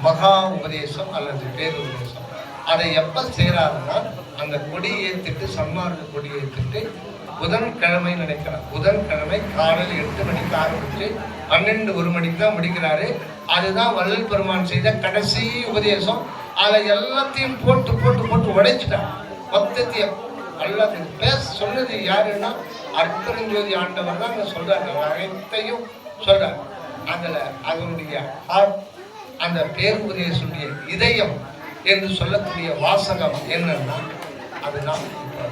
மகா உபதேசம் அல்லது பேருபதேசம். அதை எப்போ செய்கிறாருன்னா அந்த கொடியை ஏற்றிட்டு, சன்மார்க்க கொடியை ஏற்றிட்டு புதன்கிழமை நினைக்கிறேன், புதன்கிழமை காலையில் 8 மணிக்கு ஆரம்பித்து 12-1 மணிக்கு தான் முடிக்கிறாரு. அதுதான் வள்ளல் பெருமான் செய்த கடைசி உபதேசம். அதில் எல்லாத்தையும் போட்டு உடைச்சிட்டான் மொத்தத்தையும். எல்லாத்தையும் பேச சொன்னது யாருன்னா அற்புதஞ்சோதி ஆண்டவர் தான் அங்கே சொல்றாரு. அனைத்தையும் சொல்றாரு. அதில் அதனுடைய அந்த பேருபதேசனுடைய இதயம் என்று சொல்லக்கூடிய வாசகம் என்னன்னா, அதுதான்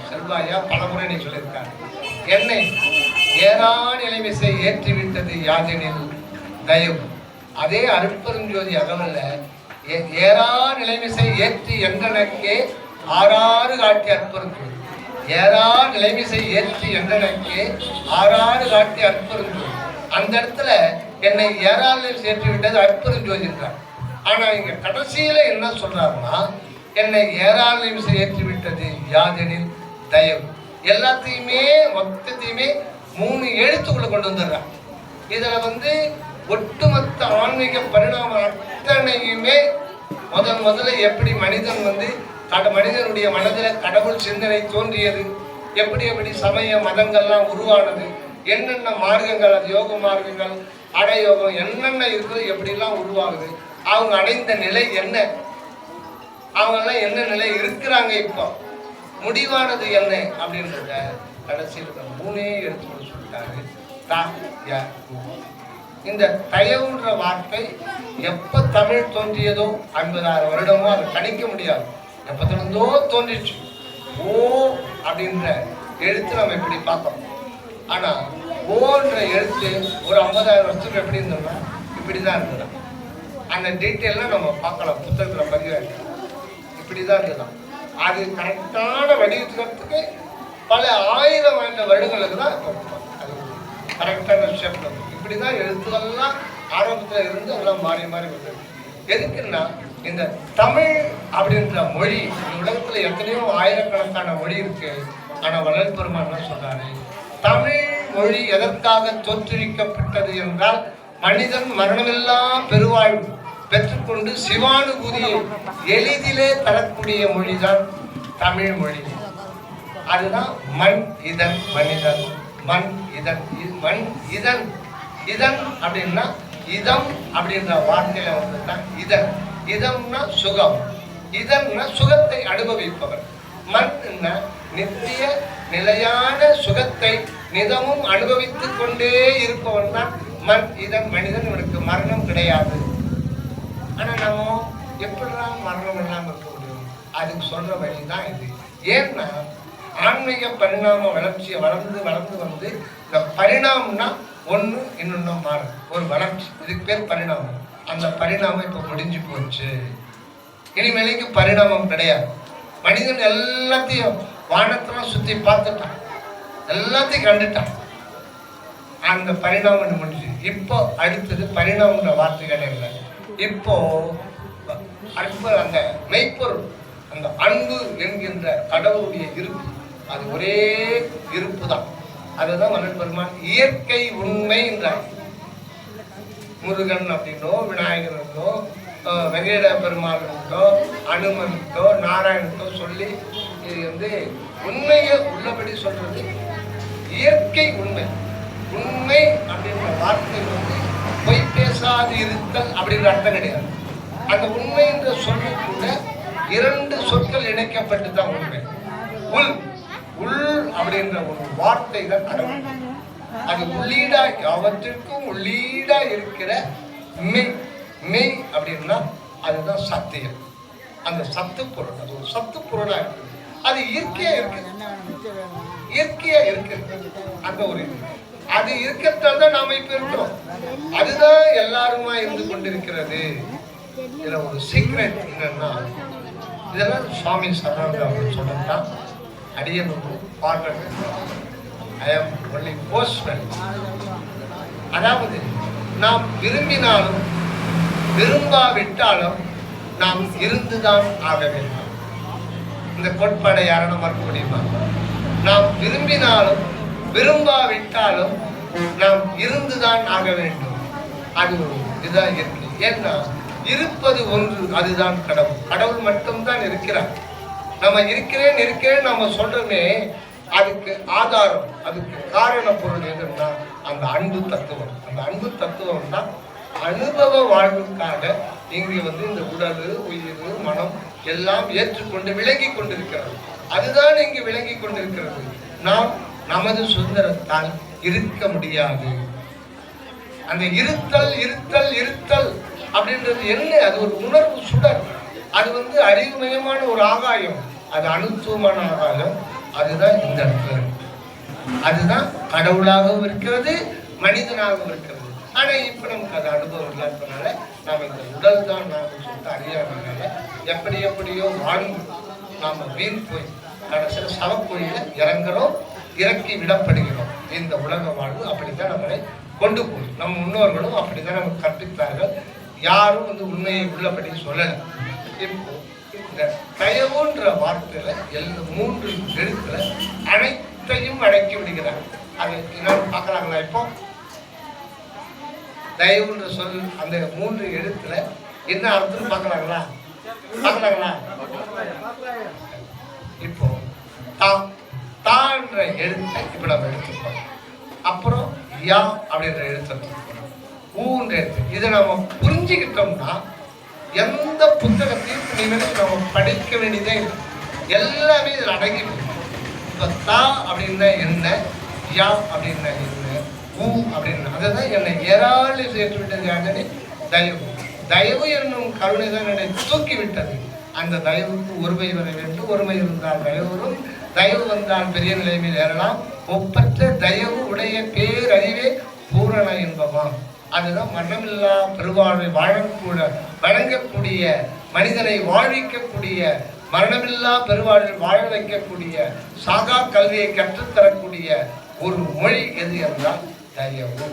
செல்வாயா பலமுறை நீ சொல்லியிருக்காரு. என்னை ஏறா நிலைமிசை ஏற்றிவிட்டது யாதெனில் தயவு. அதே அருட்பெருஞ்சோதி அகவல்ல ஏறா நிலைமிசை ஏற்றி என்றனக்கே 6 காட்டி அற்புதஞ்சோதி. ஏறா நிலைமிசை ஏற்றி என்றனக்கே 6 காட்டி அற்புதஞ்சோதி. அந்த இடத்துல என்னை ஏறால் ஏற்றி விட்டது அற்புதஞ்சோதி என்றார். ஆனா இங்க கடைசியில என்ன சொல்றாருன்னா, என்னை ஏறால் ஏற்றி விட்டது யாதெனில் தயவு. எல்லாத்தையுமே மொத்தத்தையுமே 3 எழுத்துக்குள்ள கொண்டு வந்துடுறான். இதுல வந்து ஒட்டுமொத்த ஆன்மீக பரிணாமம் அத்தனையுமே முதல்ல எப்படி மனிதன் வந்து மனிதனுடைய மனதில் கடவுள் சிந்தனை தோன்றியது, எப்படி சமய மதங்கள்லாம் உருவானது, என்னென்ன மார்க்கங்கள், அது யோக மார்க்கங்கள், அடயோகம் என்னென்ன இருக்குது, எப்படிலாம் உருவாகுது, அவங்க அடைந்த நிலை என்ன, அவங்கெல்லாம் என்ன நிலை இருக்கிறாங்க, இப்போ முடிவானது என்ன அப்படின்றத கடைசியில் 3 எடுத்து சொல்லிட்டாரு. இந்த தயவுன்ற வார்த்தை எப்போ தமிழ் தோன்றியதோ 50,000 வருடமோ அதை கணிக்க முடியாது. எப்பத்திலிருந்தோ தோன்றிச்சு. ஓ அப்படின்ற எழுத்து நம்ம இப்படி பார்த்தோம். ஆனா ஓன்ற எழுத்து ஒரு 50,000 வருஷத்துக்கு எப்படி இருந்தோம்னா இப்படிதான் இருந்தது. அந்த டீட்டெயிலாம் நம்ம பார்க்கலாம், புத்தகத்துல பதிவாக இப்படிதான் இருந்ததுதான். அது கரெக்டான வடிவத்துக்கு பல 1000 வருடங்களுக்கு தான் அது கரெக்டான ஷேப்ல இருக்கும். இப்படிதான் எழுத்துக்கள்லாம் ஆரம்பத்துல இருந்து எல்லாம் மாறி வந்தது. எதுக்குன்னா இந்த தமிழ் அப்படின்ற மொழி, இந்த உலகத்துல எத்தனையோ ஆயிரக்கணக்கான மொழி இருக்கு. ஆனா வள்ளல் பெருமான் என்ன சொல்றாரு, தமிழ் மொழி எதற்காக தோற்றுவிக்கப்பட்டது என்றால் மனிதன் மரணமில்லா பெருவாழ்வு பெற்றுக்கொண்டு சிவானுபூதியை எளிதிலே தரக்கூடிய மொழிதான் தமிழ் மொழி. அதுதான் மண் இதன் மனிதன், மண் இதன் இதன் அப்படின்னா இதம் அப்படின்ற வார்த்தையில வந்துதான் இதன். இதம்னா சுகம், இதன்னா சுகத்தை அனுபவிப்பவர். மண் நித்திய நிலையான சுகத்தை நிதமும் அனுபவித்துக் கொண்டே இருப்பவன் தான் மண். இதன் மனிதன். இவனுக்கு மரணம் கிடையாது. ஆனா நம்ம எப்படிதான் மரணம் இல்லாம இருக்க முடியும்? அதுக்கு சொல்ற வழிதான் இது. ஏன்னா ஆன்மீக பரிணாம வளர்ச்சியை வளர்ந்து வளர்ந்து வந்து இந்த பரிணாமம்னா ஒண்ணு இன்னொன்னு மாறும். ஒரு வளர்ச்சி, இதுக்கு பேர் பரிணாமம். அந்த பரிணாமம் இப்ப முடிஞ்சு போச்சு. இனிமேலைக்கு பரிணாமம் கிடையாது. மனிதன் எல்லாத்தையும் வானத்தெல்லாம் சுத்தி பார்த்துட்டான், எல்லாத்தையும் கண்டுட்டான். அந்த பரிணாமம் முடிஞ்சு. இப்போ அடுத்தது பரிணாமன்ற வார்த்தைகள் இல்லை. இப்போ அந்த மெய்ப்பொருள், அந்த அன்பு என்கின்ற கடவுளுடைய இருப்பு, அது ஒரே இருப்பு தான். அதுதான் வள்ளல் பெருமான் இயற்கை உண்மை என்றார். முருகன் அப்படின்னோ, விநாயகனோ, வெங்கட பெருமானோ, அனுமன்ட்டோ, நாராயணத்தோ சொல்லி இது வந்து உண்மையை உள்ளபடி சொல்றது இயற்கை உண்மை. உண்மை அப்படின்ற வார்த்தை வந்து பொய் பேசாது இருத்தல் அப்படின்ற அர்த்தம் கிடையாது. அந்த உண்மை என்ற சொல்லுக்குள்ள இரண்டு சொற்கள் இணைக்கப்பட்டு தான் உண்மை. உள் உள் அப்படின்ற ஒரு வார்த்தை தான் கடவுள். அது உள்ளீடா, அவற்றிற்கும் உள்ளீடா இருக்கிற மெய். மெய் அப்படின்னா அதுதான் சத்தியம். அந்த சத்து பொருள், அது ஒரு சத்து பொருளா இருக்கு. அது இயற்கையா இருக்கு, இயற்கையா இருக்கு. அந்த ஒரு அது இருக்கத்தான் தான் நாம இப்ப இருக்கிறோம். அதுதான் எல்லாருமா இருந்து கொண்டிருக்கிறது. இதுல ஒரு சீக்ரெட் என்னன்னா, இதெல்லாம் சுவாமி சரணானந்தா அவர் சொல்லத்தான் அடியன் பார்வை. ஐ ஆம் ஒன்லி போஸ்ட்மேன். அதாவது நாம் விரும்பினாலும் விரும்பாவிட்டாலும் நாம் இருந்துதான் ஆக வேண்டும். இந்த கோட்பாடை யாரும் மறுக்க முடியுமா? நாம் விரும்பினாலும் விரும்பாவிட்டாலும் நாம் இருந்துதான் ஆக வேண்டும். அது இதுதான் இருக்கு. ஏன்னா இருப்பது ஒன்று, அதுதான் கடவுள். கடவுள் மட்டும்தான் இருக்கிறார். நம்ம இருக்கிறேன் இருக்கிறேன் நம்ம சொல்றோமே, அதுக்கு ஆதாரம், அதுக்கு காரண பொருள் எதுன்னா அந்த அன்பு தத்துவம். அந்த அன்பு தத்துவம் தான் அனுபவ வாழ்வுக்காக இங்கு வந்து இந்த உடல், உயிர், மனம் எல்லாம் ஏற்றுக்கொண்டு விளங்கி கொண்டிருக்கிறது. அதுதான் இங்கு விளங்கி கொண்டிருக்கிறது. நாம் நமது சுதந்திரத்தால் இருக்க முடியாது. அந்த இருத்தல் இருத்தல் இருத்தல் அப்படின்றது என்ன? அது ஒரு உணர்வு சுடர். அது வந்து அறிவுமயமான ஒரு ஆகாயம், அது அனுத்துவமான ஆகாயம். அதுதான் இந்த இடத்துல, அதுதான் கடவுளாகவும் இருக்கிறது, மனிதனாகவும் இருக்கிறது. ஆனா இப்ப நமக்கு அது அனுபவம் இல்லாததுனால நாம இந்த உடல் தான் நாம சொல்லிட்டு அறியாததுனால எப்படி எப்படியோ வாழ்ந்து நாம வீண் போய் கடைசியில் சவக்குழியில இறங்குறோம், இறக்கி விடப்படுகிறோம். இந்த உலக வாழ்வு அப்படித்தான் நம்மளை கொண்டு போகும். நம்ம முன்னோர்களும் அப்படித்தான் நமக்கு கற்பித்தார்கள். யாரும் வந்து உண்மையை உள்ளபடி சொல்லலை. இப்போ இந்த தயவுன்ற வார்த்தையில மூன்று எழுத்துல அனைத்தையும் அடக்கி விடுகிறார். அது என்னன்னு பார்க்கலாங்களா? இப்போ தயவுன்ற சொல் அந்த மூன்று எழுத்துல என்ன அர்த்தம் பார்க்கலாங்களா? பார்க்கலாங்களா? இப்போ தான்ற எழுத்தை இப்ப நம்ம எடுத்துப்போம். அப்புறம் யா அப்படின்ற எழுத்து ஊன்ற எழுத்து. இதை நம்ம புரிஞ்சுக்கிட்டோம்னா எந்த புத்தகத்தையும் நம்ம படிக்க வேண்டியதே இல்லை. எல்லாமே இதில் அடங்கி இப்போ தா அப்படின்னா என்ன, யா அப்படின்னா என்ன, ஊ அப்படின்னா அதுதான் என்னை ஏராளி சேர்த்து விட்டது யாருன்னு தயவு. தயவு என்னும் கருணை தான் என்னை தூக்கி விட்டது. அந்த தயவுக்கு ஒருமை வர வேண்டும். ஒருமை இருந்தால் தயவரும், தயவு வந்தால் பெரிய நிலைமையில் ஏறலாம். ஒப்பற்ற தயவு உடைய பேரறிவே பூரண இன்பமாம். அதுதான் மரணமில்லா பெருவாழ்வை வழங்கக்கூடிய மனிதனை வாழ்விக்கக்கூடிய, மரணமில்லா பெருவாழ்வில் வாழ வைக்கக்கூடிய, சாகா கல்வியை கற்றுத்தரக்கூடிய ஒரு மொழி எது என்றால் தயவு.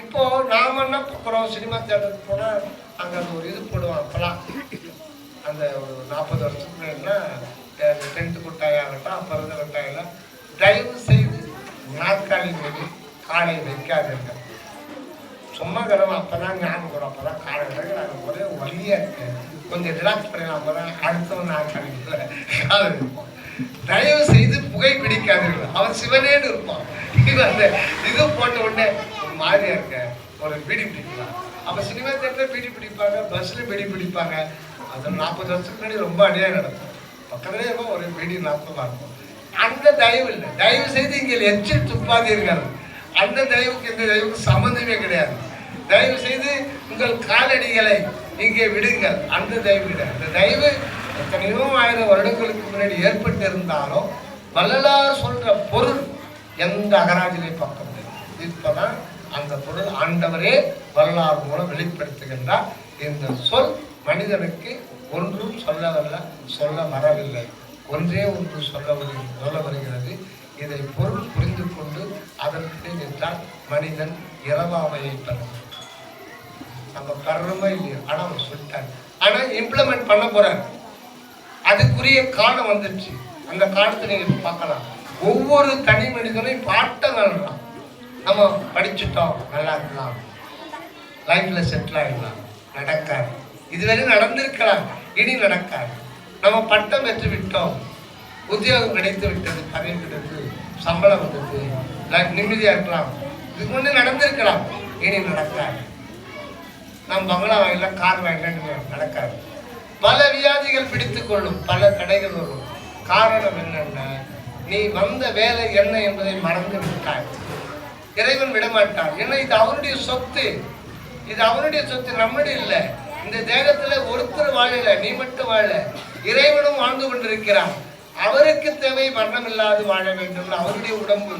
இப்போ நாம என்ன பார்க்குறோம், சினிமா தியேட்டருக்கு போனால் அங்கே அந்த ஒரு இது போடுவோம். அப்போலாம் அந்த ஒரு 40 வருஷத்துக்கு முன்னாடினா டென்த்து கொட்டாயாகட்டும், அப்போ இருந்த கொட்டாயெல்லாம் தயவு செய்து நாற்காலி மீது காலை வைக்காதீங்க. சும்மா கிடவோம். அப்போ தான் ஞாபகம் வரும். அப்போ தான் காலை நாங்கள் ஒரே வழியாக இருக்கு, கொஞ்சம் ரிலாக்ஸ் பண்ணலாம். அப்போ தான் அடுத்தவன் நாற்காலியில் காலை வைப்போம். தயவு செய்து புகை பிடிக்காதீர்கள். அவன் சிவனேன்னு இருப்பான். அந்த இது போட்ட உடனே ஒரு மாதிரியா இருக்க ஒரு பீடி பிடிக்கலாம். அப்ப சினிமா தேட்டர்ல பீடி பிடிப்பாங்க, பஸ்ல பீடி பிடிப்பாங்க. அது 40 வருஷத்துக்கு முன்னாடி ரொம்ப அநியாயம் நடக்கும். பக்கத்துலேயே இருக்கும் ஒரு பீடி 40 இருக்கும். அந்த தயவு இல்லை. தயவு செய்து இங்கே எச்சில் துப்பாதீர்கள். அந்த தயவுக்கு இந்த தயவுக்கு சம்பந்தமே கிடையாது. தயவு செய்து உங்கள் காலடிகளை இங்கே விடுங்கள். அந்த தயவு கிடையாது. அந்த தயவு எத்தனையோ 1000 வருடங்களுக்கு முன்னாடி ஏற்பட்டு இருந்தாலும் வள்ளலார் சொல்ற பொருள் எந்த அகராஜிலே பார்க்க முடியும். இப்பதான் அந்த பொருள் ஆண்டவரே வரலாறு மூலம் வெளிப்படுத்துகின்றார். இந்த சொல் மனிதனுக்கு ஒன்றும் சொல்ல வரவில்லை. ஒன்றே ஒன்று சொல்ல வருகிறது. இதை பொருள் புரிந்து கொண்டு அதற்கு நின்றால் மனிதன் இரவாமையை பெறும். நம்ம பெறணுமா இல்லையோ, ஆனா அவர் சொல்லிட்டாங்க. ஆனா இம்ப்ளிமெண்ட் பண்ண போறாங்க. அதுக்குரிய காலம் வந்துடுச்சு. அந்த காலத்தை நீங்க பார்க்கலாம். ஒவ்வொரு தனி மனிதனையும் பாட்டம் நடலாம். நம்ம படிச்சுட்டோம், நல்லா இருக்கலாம், லைஃப்ல செட்டில் ஆகிடலாம். நடக்காது. இதுவரை நடந்திருக்கலாம், இனி நடக்காது. நம்ம பட்டம் பெற்று விட்டோம், உத்தியோகம் கிடைத்து விட்டது, பதவி கிடைத்து, சம்பளம் வந்தது, நிம்மதியா இருக்கலாம். இதுக்கு முன்னே நடந்திருக்கலாம், இனி நடக்காது. நம்ம பங்களா வாங்கலாம், கார் வாங்கலாம், நடக்காது. பல வியாதிகள் பிடித்துக் கொள்ளும், பல தடைகள் வரும். காரணம் என்னன்னா, நீ வந்த வேலை என்ன என்பதை மறந்து விட்டாய். இறைவன் விடமாட்டான். ஏன்னா இது அவருடைய சொத்து. இது அவருடைய சொத்து, நம்முடைய இல்லை. இந்த தேகத்துல ஒருத்தர் வாழல, நீ மட்டும் வாழ. இறைவனும் வாழ்ந்து கொண்டிருக்கிறான். அவருக்கு தேவை மரணம் இல்லாது வாழ வேண்டும். அவருடைய உடம்பு,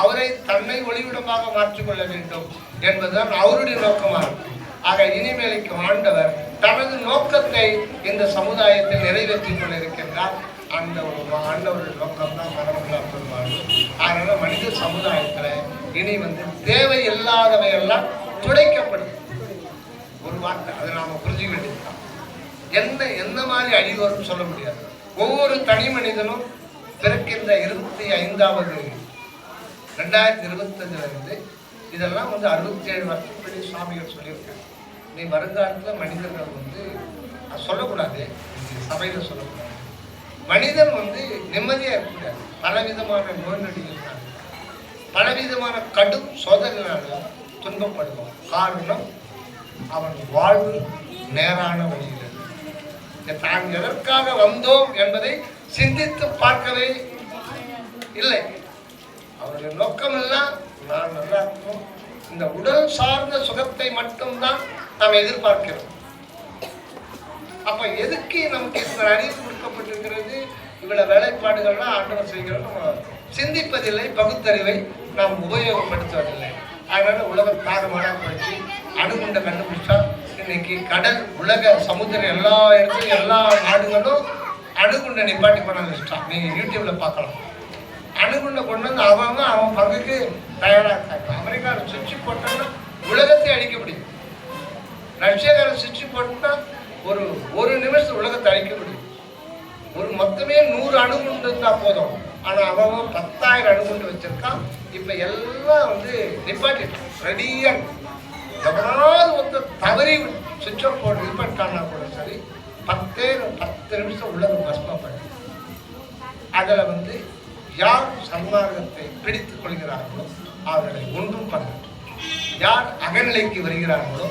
அவரை தன்னை ஒளிவிடமாக மாற்றிக்கொள்ள வேண்டும் என்பதுதான் அவருடைய நோக்கமாக இருக்கு. ஆக இனிமேலுக்கு ஆண்டவர் தனது நோக்கத்தை இந்த சமுதாயத்தில் நிறைவேற்றிக் கொண்டிருக்கின்றார். அந்த ஒரு ஆண்டவருடைய நோக்கம் தான் மரணமில்லா பெருவாழ்வு. அதனால மனித சமுதாயத்துல இனி தேவை இல்லாதவையெல்லாம் துடைக்கப்படும். ஒரு வார்த்தை அதை நாம புரிஞ்சுக்க வேண்டியதுதான். எந்த மாதிரி அழிவரும் சொல்ல முடியாது. ஒவ்வொரு தனி மனிதனும் பிறக்கின்ற 25வது 2025 இதெல்லாம் 67 வருஷத்துக்கு முன்னாடி சுவாமிகள் சொல்லியிருக்காங்க. நீ வருங்காலத்துல மனிதர்கள் சொல்லக்கூடாது, சபையில சொல்லக்கூடாது. மனிதன் நிம்மதியா இருக்கக்கூடாது. பலவிதமான நோய் நொடிகள், பலவிதமான கடும் சோதனைகளால் துன்பப்படுவான். காரணம் அவன் வாழ்வு நேரான வழியில் தான் எதற்காக வந்தோம் என்பதை சிந்தித்து பார்க்கவே இல்லை. அவருடைய நோக்கம் எல்லாம் நான் நல்லா இருக்கும், இந்த உடல் சார்ந்த சுகத்தை மட்டும்தான் நாம் எதிர்பார்க்கிறோம். அப்ப எதுக்கு நமக்கு இந்த அறிவு கொடுக்கப்பட்டிருக்கிறது? இவ்வளவு வேலைப்பாடுகள்லாம் ஆண்டவர் செய்கிறோம். நம்ம சிந்திப்பதில்லை, பகுத்தறிவை நாம் உபயோகப்படுத்துவதில்லை. அதனால உலகம் தாறுமாறாக போயிடுச்சு. அணுகுண்ட கண்டுபிடிச்சா இன்னைக்கு கடல், உலக சமுத்திரம் எல்லா இடத்துலையும் எல்லா நாடுகளும் அணுகுண்டை நிப்பாட்டி கொண்டாந்து வச்சுட்டான். நீங்க யூடியூப்ல பார்க்கலாம். அணுகுண்டை கொண்டு வந்து அவன் பங்குக்கு தயாராக இருக்காங்க. அமெரிக்காவில் சுவிட்ச் போட்டோம்னா உலகத்தை அழிக்க முடியும். ரஷ்யாக்காரன் சுவிட்ச் போட்டோம்னா ஒரு நிமிஷம் உலகத்தை அழிக்க முடியும். மொத்தமே 100 அணுகுண்டு இருந்தா போதும். ஆனா அவன் 10,000 அணுகுண்டு வச்சிருக்கான். இப்ப எல்லாம் நிப்பாட்டிட்டான், ரெடியா. எவனாவது தவறி சுவிட்ச் ஆஃப் போட்டு இது பண்ணிட்டான்னா கூட சரி, 10 நிமிஷம் உலகம் பஸ்மப்படும். அதுல யார் சன்மார்க்கத்தை பிடித்துக் கொள்கிறார்களோ அவர்களை ஒன்றும் பண்ண, யார் அகநிலைக்கு வருகிறார்களோ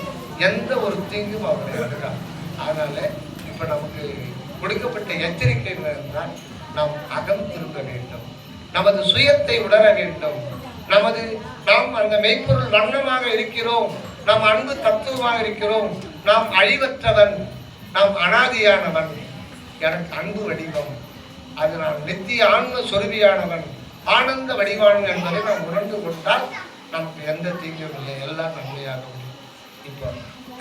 எந்த ஒரு தீங்கும் அவர்களை வருகிறார். அதனால இப்ப நமக்கு கொடுக்கப்பட்ட எச்சரிக்கை என்றால் நாம் அகம் திரும்ப வேண்டும், நமது சுயத்தை உணர வேண்டும். நாம் அந்த மெய்ப்பொருள் வண்ணமாக இருக்கிறோம், நாம் அன்பு தத்துவமாக இருக்கிறோம், நாம் அழிவற்றவன், நாம் அனாதியானவன், எனக்கு அன்பு வடிவம், அது நான் நித்திய ஆன்ம சொருபியானவன், ஆனந்த வடிவானவன் என்பதை நாம் உணர்ந்து கொண்டால் நமக்கு எந்த தீங்கும் இல்லை, எல்லாம் நன்மையாக முடியும். இப்போ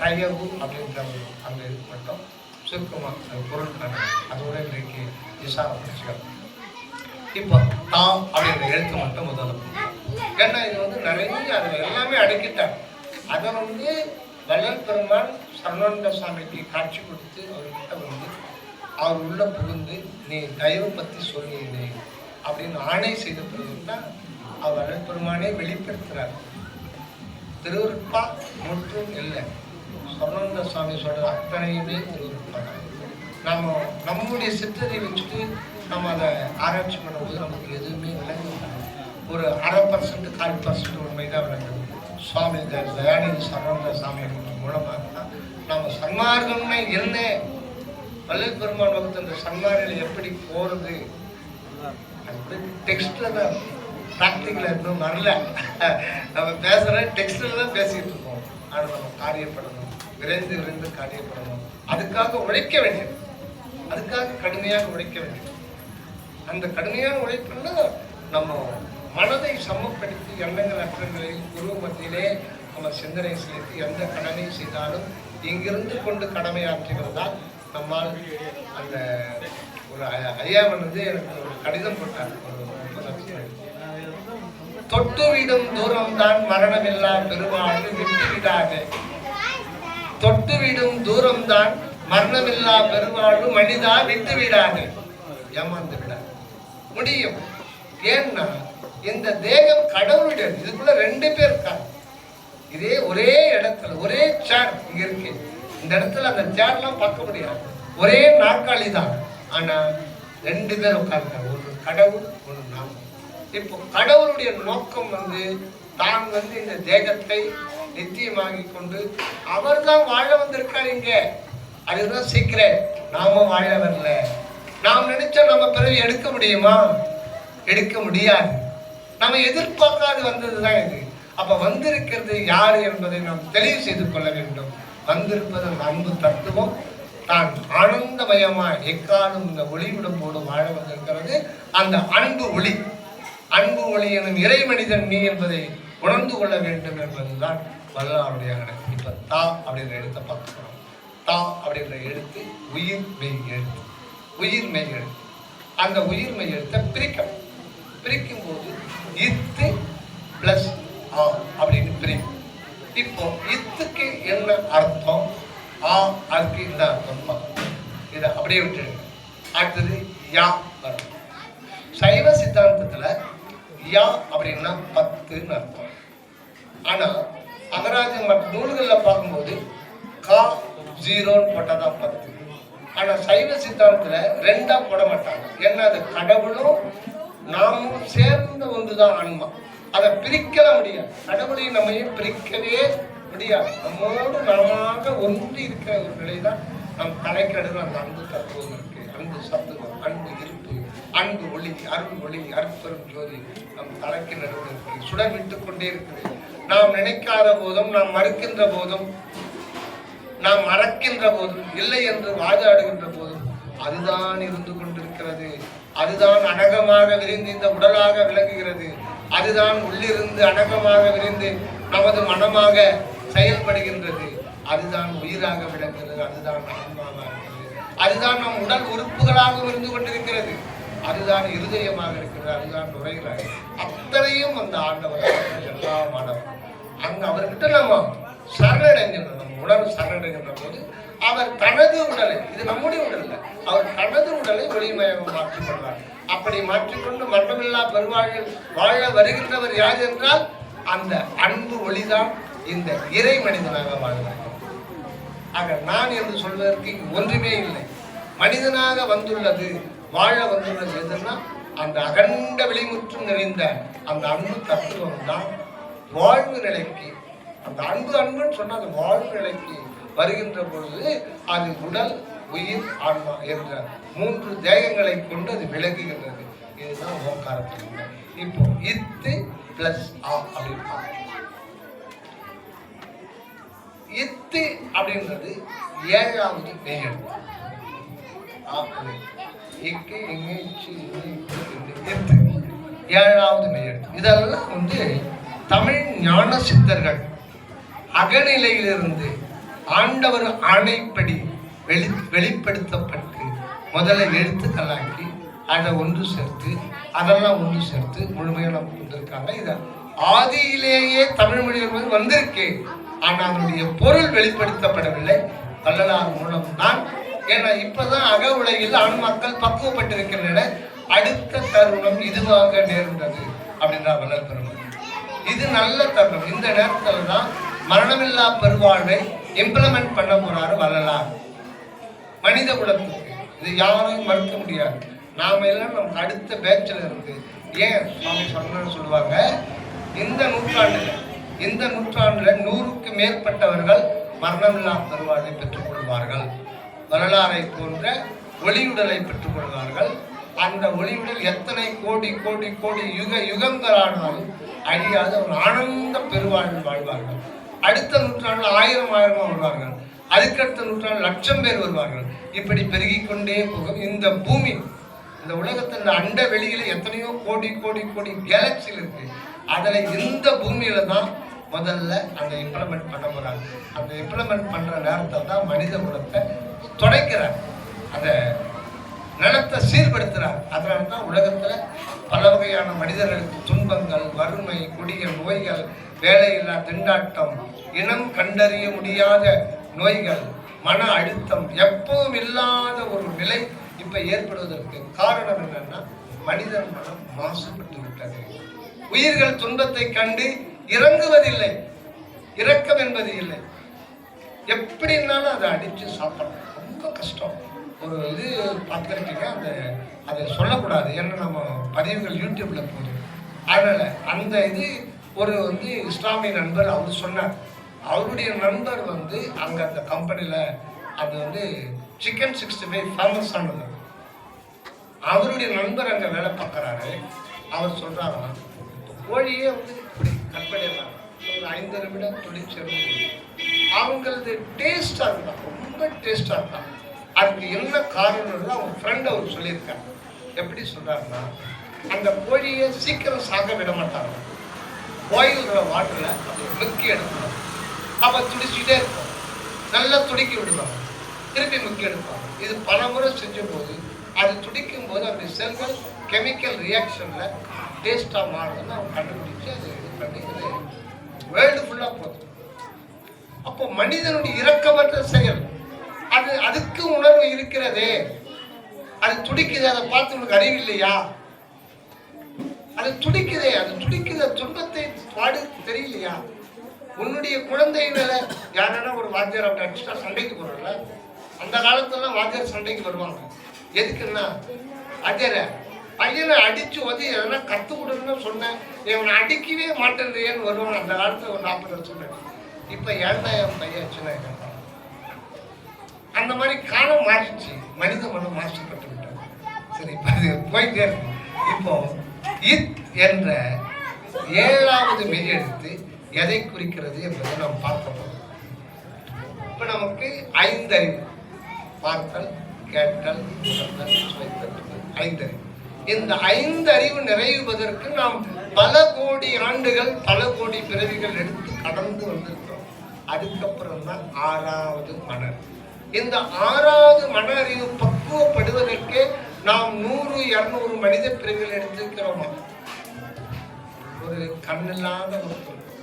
தயவு அப்படின்ற அந்த இது மட்டும் சுருக்கமாக பொருட்கான அதோட இன்றைக்கு விசாரம். இப்போ தாம் அப்படின்ற எழுத்து மட்டும் முதல்ல, ஏன்னா இது நிறைய அதில் எல்லாமே அடக்கிட்டாங்க. அதை வள்ளல் பெருமான் சர்வானந்த சுவாமிக்கு காட்சி கொடுத்து அவர்கிட்ட அவர் உள்ள புகுந்து நீ தயவு பற்றி சொல்லினேன் அப்படின்னு ஆணை செய்த பிறகுதான் அவர் வள்ளல் பெருமானே வெளிப்படுத்துறார். திருவருட்பா மற்றும் இல்லை, சர்வானந்த சுவாமி சொல்ற அத்தனையுமே திருவருட்பா. நம்ம நம்முடைய சிற்றதை வச்சுட்டு நம்ம அதை ஆராய்ச்சி பண்ணும்போது நமக்கு எதுவுமே விளங்க ஒரு 1/2% 1/4% உண்மைதான் விளங்குது. சுவாமி தயானந்த சரவண சாமி மூலமாக தான் நம்ம சன்மார்க்கம்னா என்ன, வள்ளல் பெருமான் வகுத்த அந்த சன்மார்க்கம் எப்படி போறது, டெக்ஸ்ட்ல தான், ப்ராக்டிக்கல இன்னும் வரல. நம்ம பேசுற டெக்ஸ்ட்ல தான் பேசிட்டு இருக்கோம். ஆனால் நம்ம காரியப்படணும், விரைந்து காரியப்படணும். அதுக்காக உழைக்க வேண்டியது, அதுக்காக கடுமையாக உழைக்க வேண்டியது. அந்த கடுமையான உழைப்புன்னா நம்ம மனதை சமப்படுத்தி எண்ணங்கள் அற்றங்களை குரு மத்தியிலே நம்ம சிந்தனை செலுத்தி எந்த கடமை செய்தாலும் இங்கிருந்து கொண்டு கடமையாற்றுகிறதா நம்மால். அந்த ஒரு ஐயா வந்து எனக்கு ஒரு கடிதம் போட்டார், ஒரு 30 தொட்டு விடும் தூரம்தான் மரணமில்லா பெருவாழ்வு விட்டு விடாது. தொட்டு விடும் தூரம்தான் மரணமில்லா பெருவாழ்வு மனிதா விட்டு விடாது. ஏமாந்து விடாது முடியும். ஏன்னா இந்த தேகம் கடவுளுடைய, இதுக்குள்ள 2 பேர் இருக்காங்க. இதே ஒரே இடத்துல ஒரே சேர் இங்க இருக்கு, இந்த இடத்துல அந்த சேர்லாம் பார்க்க முடியாது, ஒரே நாற்காலி தான். ஆனா 2 பேர் உட்கார்ந்தாங்க, ஒரு கடவுள் ஒரு நாம். இப்போ கடவுளுடைய நோக்கம் வந்து தான் வந்து இந்த தேகத்தை நித்தியமாகி கொண்டு அவர் தான் வாழ வந்திருக்காரு இங்க. அதுதான் சீக்கிரம். நாம வாழ வரல. நாம் நினைச்சா நம்ம பிறவி எடுக்க முடியுமா? எடுக்க முடியாது. நம்ம எதிர்பார்க்காது வந்ததுதான் இது. அப்ப வந்திருக்கிறது யாரு என்பதை நாம் தெளிவு செய்து கொள்ள வேண்டும். வந்திருப்பது அந்த அன்பு தத்துவம் தான் ஆனந்தமயமா எக்காலும் இந்த ஒளிவிடம் போடு வாழ வந்திருக்கிறது அந்த அன்பு ஒளி. அன்பு ஒளி எனும் இறை மனிதன் நீ என்பதை உணர்ந்து கொள்ள வேண்டும் என்பதுதான் வல்லாருடைய கணக்கு. இப்ப தா அப்படின்ற எழுத்தை பார்க்கிறோம். தா அப்படின்ற எழுத்து உயிர் மெய் எழுத்து. உயிர் மெய் எழுத்து. அந்த உயிர் மெய் எழுத்தை பிரிக்கணும். பிரிக்கும் போது இத்து பிளஸ் ஆ அப்படின்னு பிரிக்கும். இப்போ இத்துக்கு என்ன அர்த்தம், ஆ அதுக்கு இந்த அர்த்தம், இதை அப்படியே விட்டுடுங்க. அடுத்தது யா வரும். சைவ சித்தாந்தத்துல யா அப்படின்னா 10ன்னு அர்த்தம். ஆனா அகராஜ மற்ற நூல்களில் பார்க்கும்போது கா 0ன்னு போட்டாதான் 10. ஆனா சைவ சித்தாந்தத்துல 2ஆ போட மாட்டாங்க. ஏன்னா அது கடவுளும் நாமும் சேர்ந்த ஒன்றுதான் ஆன்மா. அதை பிரிக்கலாம் முடியாது. கடவுளையும் நம்மையும் பிரிக்கவே முடியாது. நம்மோடு நாம ஒன்றி இருக்கிற ஒரு நிலைதான் நம் தலைக்கடல். அந்த அன்பு தத்துவம் இருக்கு, அன்பு சத்துவம், அன்பு இருப்பு, அன்பு ஒளி, அருள் ஒளி, அற்பெரும் ஜோதி நம் தலைக்கு நடுவில் இருக்கு. சுடர் விட்டு கொண்டே இருக்குது. நாம் நினைக்காத போதும், நாம் மறுக்கின்ற போதும், நாம் மறக்கின்ற போதும், இல்லை என்று வாதாடுகின்ற போதும் அதுதான் இருந்து கொண்டிருக்கிறது. அதுதான் அனகமாக விரிந்து இந்த உடலாக விளங்குகிறது. அதுதான் உள்ளிருந்து அனகமாக விரிந்து நமது மனமாக செயல்படுகின்றது. அதுதான் உயிராக விளங்குகிறது. அதுதான் ஆன்மாவாக இருக்கிறது. அதுதான் நம் உடல் உறுப்புகளாக இருந்து கொண்டிருக்கிறது. அதுதான் இருதயமாக இருக்கிறது. அதுதான் நுரையீரல். அத்தனையும் அந்த ஆண்டவர் எல்லாம் ஆனவர். அங்க அவர்கிட்ட நம்ம சரணடைஞ்சிடணும். நம்ம உடல் சரணடைகின்ற போது அவர் தனது உடலை, இது நம்முடைய உடல் இல்லை, அவர் தனது உடலை ஒளிமயமாக மாற்றிக்கொள்வார். அப்படி மாற்றிக்கொண்டு மரணமில்லா பெருவாழ்வில் வாழ வருகின்றவர் யார் என்றால் அந்த அன்பு ஒளிதான் இந்த இறை மனிதனாக வாழ்கிறார். ஆக நான் என்று சொல்வதற்கு ஒன்றுமே இல்லை. மனிதனாக வந்துள்ளது, வாழ வந்துள்ளது எதுன்னா அந்த அகண்ட வெளிமுற்றும் நிறைந்த அந்த அன்பு தத்துவம் தான் வாழ்வு நிலைக்கு. அந்த அன்பு அன்புன்னு சொன்னா அந்த வாழ்வு நிலைக்கு வருகின்ற பொழுது அது உடல், உயிர், ஆன்மா என்ற 3 தேகங்களை கொண்டு அது விளங்குகின்றது. இதுதான் ஓங்காரத்தின். இப்போ இத்து பிளஸ் ஆ அப்படின்னு இத்து அப்படின்றது 7வது மெய்யெழுத்து. இக்கு இங்கு இத்து 7வது மெய்யெழுத்து. இதெல்லாம் வந்து தமிழ் ஞான சித்தர்கள் அகநிலையிலிருந்து ஆண்டவர் ஆணைப்படி வெளிப்படுத்தப்பட்டு முதல்ல எழுத்துக்களாக்கி அதை ஒன்று சேர்த்து அதெல்லாம் ஒன்று சேர்த்து முழுமையாக வந்திருக்காங்க. இதை ஆதியிலேயே தமிழ் மொழி என்பது வந்திருக்கு. ஆனால் அதனுடைய பொருள் வெளிப்படுத்தப்படவில்லை. வள்ளலார் மூலம்தான். ஏன்னா இப்பதான் அக உலகில் ஆன்மாக்கள் பக்குவப்பட்டிருக்கின்றன. அடுத்த தருணம் இதுவாக நேர்ந்தது அப்படின்ற வள்ளல் பெருமாள். இது நல்ல தருணம். இந்த நேரத்துல தான் மரணமில்லா பெருவாழ்வை இம்ப்ளிமெண்ட் பண்ண போறாரு வள்ளலார் மனித குலத்துக்கு. இது யாரையும் மறுக்க முடியாது. நாம எல்லாம் நமக்கு அடுத்த பேட்சில் இருந்து ஏன் சுவாமி சொன்னு சொல்லுவாங்க, இந்த நூற்றாண்டுல 100க்கு மேற்பட்டவர்கள் மரணமில்லா பெருவாழ்வை பெற்றுக் கொள்வார்கள். வரலாறை போன்ற ஒளியுடலை பெற்றுக் கொள்வார்கள். அந்த ஒளியுடல் எத்தனை கோடி கோடி கோடி யுகங்களானாலும் அழியாத ஒரு ஆனந்த பெருவாழ்வு வாழ்வார்கள். அடுத்த நூற்றாண்டில் 1000 வருவார்கள். அதுக்கடுத்த நூற்றாண்டு 1,00,000 பேர் வருவார்கள். இப்படி பெருகிக்கொண்டே போகும். இந்த பூமி, இந்த உலகத்தில் அண்ட வெளியில எத்தனையோ கோடி கோடி கோடி கேலக்சியில் இருக்கு. அதில் இந்த பூமியில தான் முதல்ல அந்த இம்ப்ளிமெண்ட் பண்ண போறாங்க. அந்த இம்ப்ளிமெண்ட் பண்ற நேரத்தில் தான் மனித குலத்தை துடைக்கிறார், அந்த நிலத்தை சீர்படுத்துறார். அதனால தான் உலகத்துல பல வகையான மனிதர்களுக்கு துன்பங்கள், வறுமை, கொடிய நோய்கள், வேலையில்லா திண்டாட்டம், இனம் கண்டறிய முடியாத நோய்கள், மன அழுத்தம் எப்பவும் இல்லாத ஒரு நிலை இப்ப ஏற்படுவதற்கு காரணம் என்னன்னா மனிதன் மனம் மாசுபட்டு விட்டது. உயிர்கள் துன்பத்தை கண்டு இறங்குவதில்லை, இரக்கம் என்பது இல்லை. எப்படின்னாலும் அதை அடிச்சு சாப்பிடணும், ரொம்ப கஷ்டம். ஒரு இது பார்த்துருக்கீங்க, அதை சொல்லக்கூடாது, ஏன்னா நம்ம பதிவுகள் யூடியூப்ல போகுது. அதனால அந்த இது ஒரு இஸ்லாமிய நண்பர் அவர் சொன்னார். அவருடைய நண்பர் அங்கே அந்த கம்பெனியில் அது சிக்கன் 65 ஃபேமஸ் ஆனது. அவருடைய நண்பர் அங்கே வேலை பார்க்குறாரு. அவர் சொல்கிறாராம், கோழியே இப்படி கட் பண்ணிடுறாங்க, ஒரு 5 நிமிடம் துடிச்சிடும். அவங்களது டேஸ்டாக இருந்தான், ரொம்ப டேஸ்டாக இருந்தான். அதுக்கு என்ன காரணம்னு அவங்க ஃப்ரெண்ட் அவர் சொல்லியிருக்காங்க. எப்படி சொல்கிறாருன்னா, அந்த கோழியை சீக்கிரம் சாக விட மாட்டாங்க. கோயில்கிற வாட்டரில் அதை முக்கி எடுக்கணும். அப்போ துடிச்சுட்டே இருக்கும், நல்லா துடிக்கி விடுவாங்க, திருப்பி முக்கி எடுப்பாங்க. இது பல முறை செஞ்ச போது அது துடிக்கும் போது அந்த செல்கள் கெமிக்கல் ரியாக்ஷனில் டேஸ்டாக மாறுதுன்னு அவங்க கண்டுபிடிச்சு அது இது பண்ணி வேர்ல்டு ஃபுல்லாக போகுது. அப்போ மனிதனுடைய இரக்கமற்ற செயல், அதுக்கு உணர்வு இருக்கிறதே, அது துடிக்குது. அதை பார்த்து உனக்கு அறிவு இல்லையா? அது துடிக்குதே, துன்பத்தை பாடு தெரியலையா? உன்னுடைய குழந்தை மேல யாரா ஒரு வாத்தியார் அப்படி அடிச்சுட்டா சண்டைக்கு போறல, அந்த காலத்துல வாத்தியார் சண்டைக்கு வருவாங்க. எதுக்குன்னா, வாத்தியார பையனை அடிச்சு எதனா கத்து கொடுன்னு சொன்னேன், இவனை அடிக்கவே மாட்டேன்னு வருவாங்க. அந்த காலத்துல ஒரு 40 வருஷம். இப்ப ஏன்டா என் பையன் சின்ன அந்த மாதிரி காலம் மாறிடுச்சு, மனித மனம் மாசுபட்டு விட்டது. சரி, இப்ப அது போயிட்டே இருக்கும். இப்போ இத் என்ற 7வது மெய்யெழுத்து எதை குறிக்கிறது என்பதை நாம் பார்க்க போகிறோம். இப்ப நமக்கு 5 அறிவு, பார்த்தல், கேட்டல், உணர்தல், சுவைத்தல், 5 அறிவு. இந்த 5 அறிவு நிறைவுவதற்கு நாம் பல கோடி ஆண்டுகள், பல கோடி பிறவிகள் எடுத்து கடந்து வந்திருக்கிறோம். அதுக்கப்புறம் தான் 6வது மன அறிவு. இந்த 6வது மன அறிவு பக்குவப்படுவதற்கே நாம் 100-200 மனித பிறவிகள் எடுத்திருக்கிறோமா? ஒரு கண்ணில்லாத ஒரு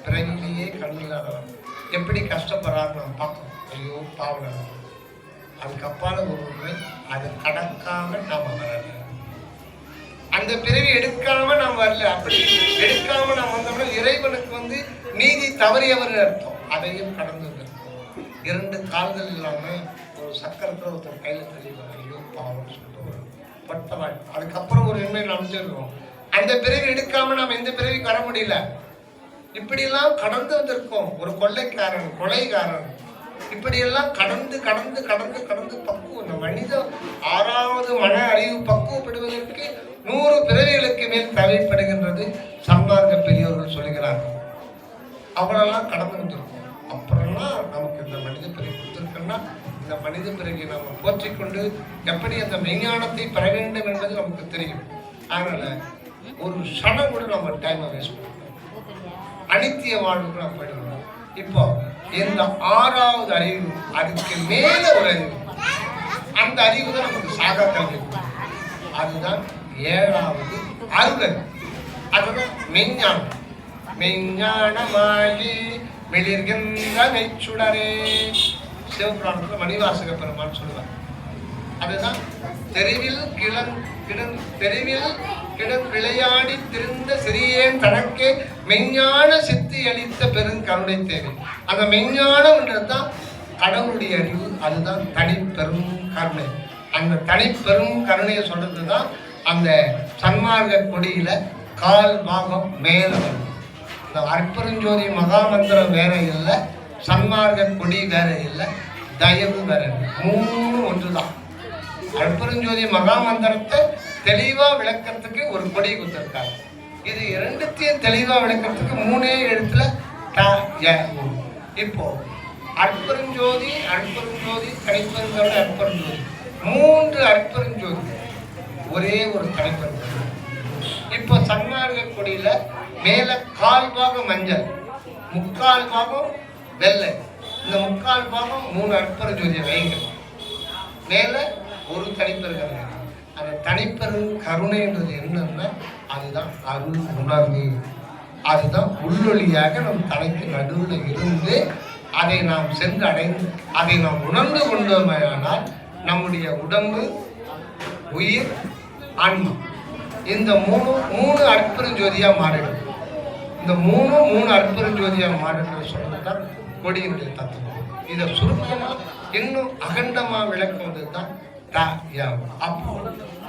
பிறவிலேயே கண்ணில்லாதவன் எப்படி கஷ்டப்படுறாரு நாம் பார்க்கணும். ஐயோ பாவம். அதுக்கப்பால ஒரு உண்மை, அதை கடக்காம நாம வரல. அந்த பிறவி எடுக்காம நாம் வரல. அப்படி எடுக்காம நாம் வந்தோம்னா இறைவனுக்கு நீதி தவறியவர் அர்த்தம். அதையும் கடந்து வந்திருக்கோம். 2 கால்கள் இல்லாம ஒரு சக்கரத்தில் ஒருத்தர் கையில் தெரியல, ஐயோ பாவம் சொல்லிட்டு ஒரு பட்டவாய். அதுக்கப்புறம் ஒரு எண்ணெய் அமைச்சிருக்கோம். அந்த பிறவி எடுக்காம நாம் எந்த பிறவிக்கு வர முடியல. இப்படியெல்லாம் கடந்து வந்திருக்கோம். ஒரு கொள்ளைக்காரன், கொலைகாரன், இப்படியெல்லாம் கடந்து கடந்து கடந்து கடந்து பக்குவம். இந்த மனித 6வது மன அறிவு பக்குவப்படுவதற்கு 100 பிறவிகளுக்கு மேல் தேவைப்படுகின்றது. சன்மார்க்க பெரியவர்கள் சொல்லுகிறார்கள். அவளெல்லாம் கடந்து வந்திருக்கோம். அப்புறம்லாம் நமக்கு இந்த மனித பிறவி கொடுத்திருக்குன்னா, இந்த மனித பிறவியை நம்ம போற்றிக்கொண்டு எப்படி அந்த மெய்ஞானத்தை பெற வேண்டும் என்பது நமக்கு தெரியும். அதனால ஒரு க்ஷணம் கூட நம்ம டைமை வேஸ்ட் பண்ணணும். அனித்திய வாழ்வுக்கு நம்ம போயிடணும். இப்போ இந்த 6வது அறிவு, அதுக்கு மேல ஒரு அறிவு, அந்த அறிவு தான் நமக்கு சாகா கல்வி. அதுதான் 7வது அருள். அதுதான் மெய்ஞானம். மெய்ஞானமாகி வெளிர்கின்ற மெய்ச்சுடரே, சிவபுராணத்துல மணிவாசக பெருமான் சொல்லுவார். அதுதான் தெருவில் விளையாடி திருந்த சிறியேன் தனக்கே மெய்ஞான சித்தி அளித்த பெருங்கருணை தேவை. அந்த மெய்ஞானம்ன்றதுதான் கடவுளுடைய அறிவு. அதுதான் தனி பெரும் கருணை. அந்த தனி பெரும் கருணையை சொல்றதுதான் அந்த சன்மார்க்க கொடியில கால் பாகம் மேல வரும். இந்த அற்பெருஞ்சோதி மகாமந்திரம் வேற இல்லை, சன்மார்க்க கொடி வேற இல்லை, தயவு வேற இல்லை. மூணு ஒன்றுதான். அற்பெருஞ்சோதி மகாமந்திரத்தை தெளிவா விளக்கத்துக்கு ஒரு கொடி கொடுத்திருக்காங்க. இது இரண்டுத்தையும் தெளிவா விளக்கத்துக்கு மூணே எழுத்துல இப்போ அற்பெருஞ்சோதி அற்பெருஞ்சோதி தனிப்பெருஞ்சோதி அற்பெருஞ்சோதி மூன்று அற்பெருஞ்சோதி ஒரே ஒரு தனிப்பெருஞ்சோதி. இப்போ சன்மார்க்க கொடியில மேல கால் பாகம் மஞ்சள், முக்கால் பாகம் வெள்ளை. இந்த முக்கால் பாகம் மூணு அற்பெருஞ்சோதியை வைங்க. மேல ஒரு தனிப்பெருங்க. அந்த தனிப்பெரும் கருணைன்றது என்னன்னா அதுதான் அருள் உணர்வு. அதுதான் உள்ளொளியாக நம் தலைக்கு நடுவில் இருந்து அதை நாம் சென்று அடைந்து அதை நாம் உணர்ந்து கொண்டோமையானால் நம்முடைய உடம்பு, உயிர், ஆன்மா இந்த மூணு அற்பெருஞ்சோதியா மாறிடும். இந்த மூணு அற்பெருஞ்சோதியா மாறிடுன்னு சொல்றதுதான் கொடியினுடைய தத்துவம். இதை சுருக்கமா இன்னும் அகண்டமா விளக்குவது தான் அப்போ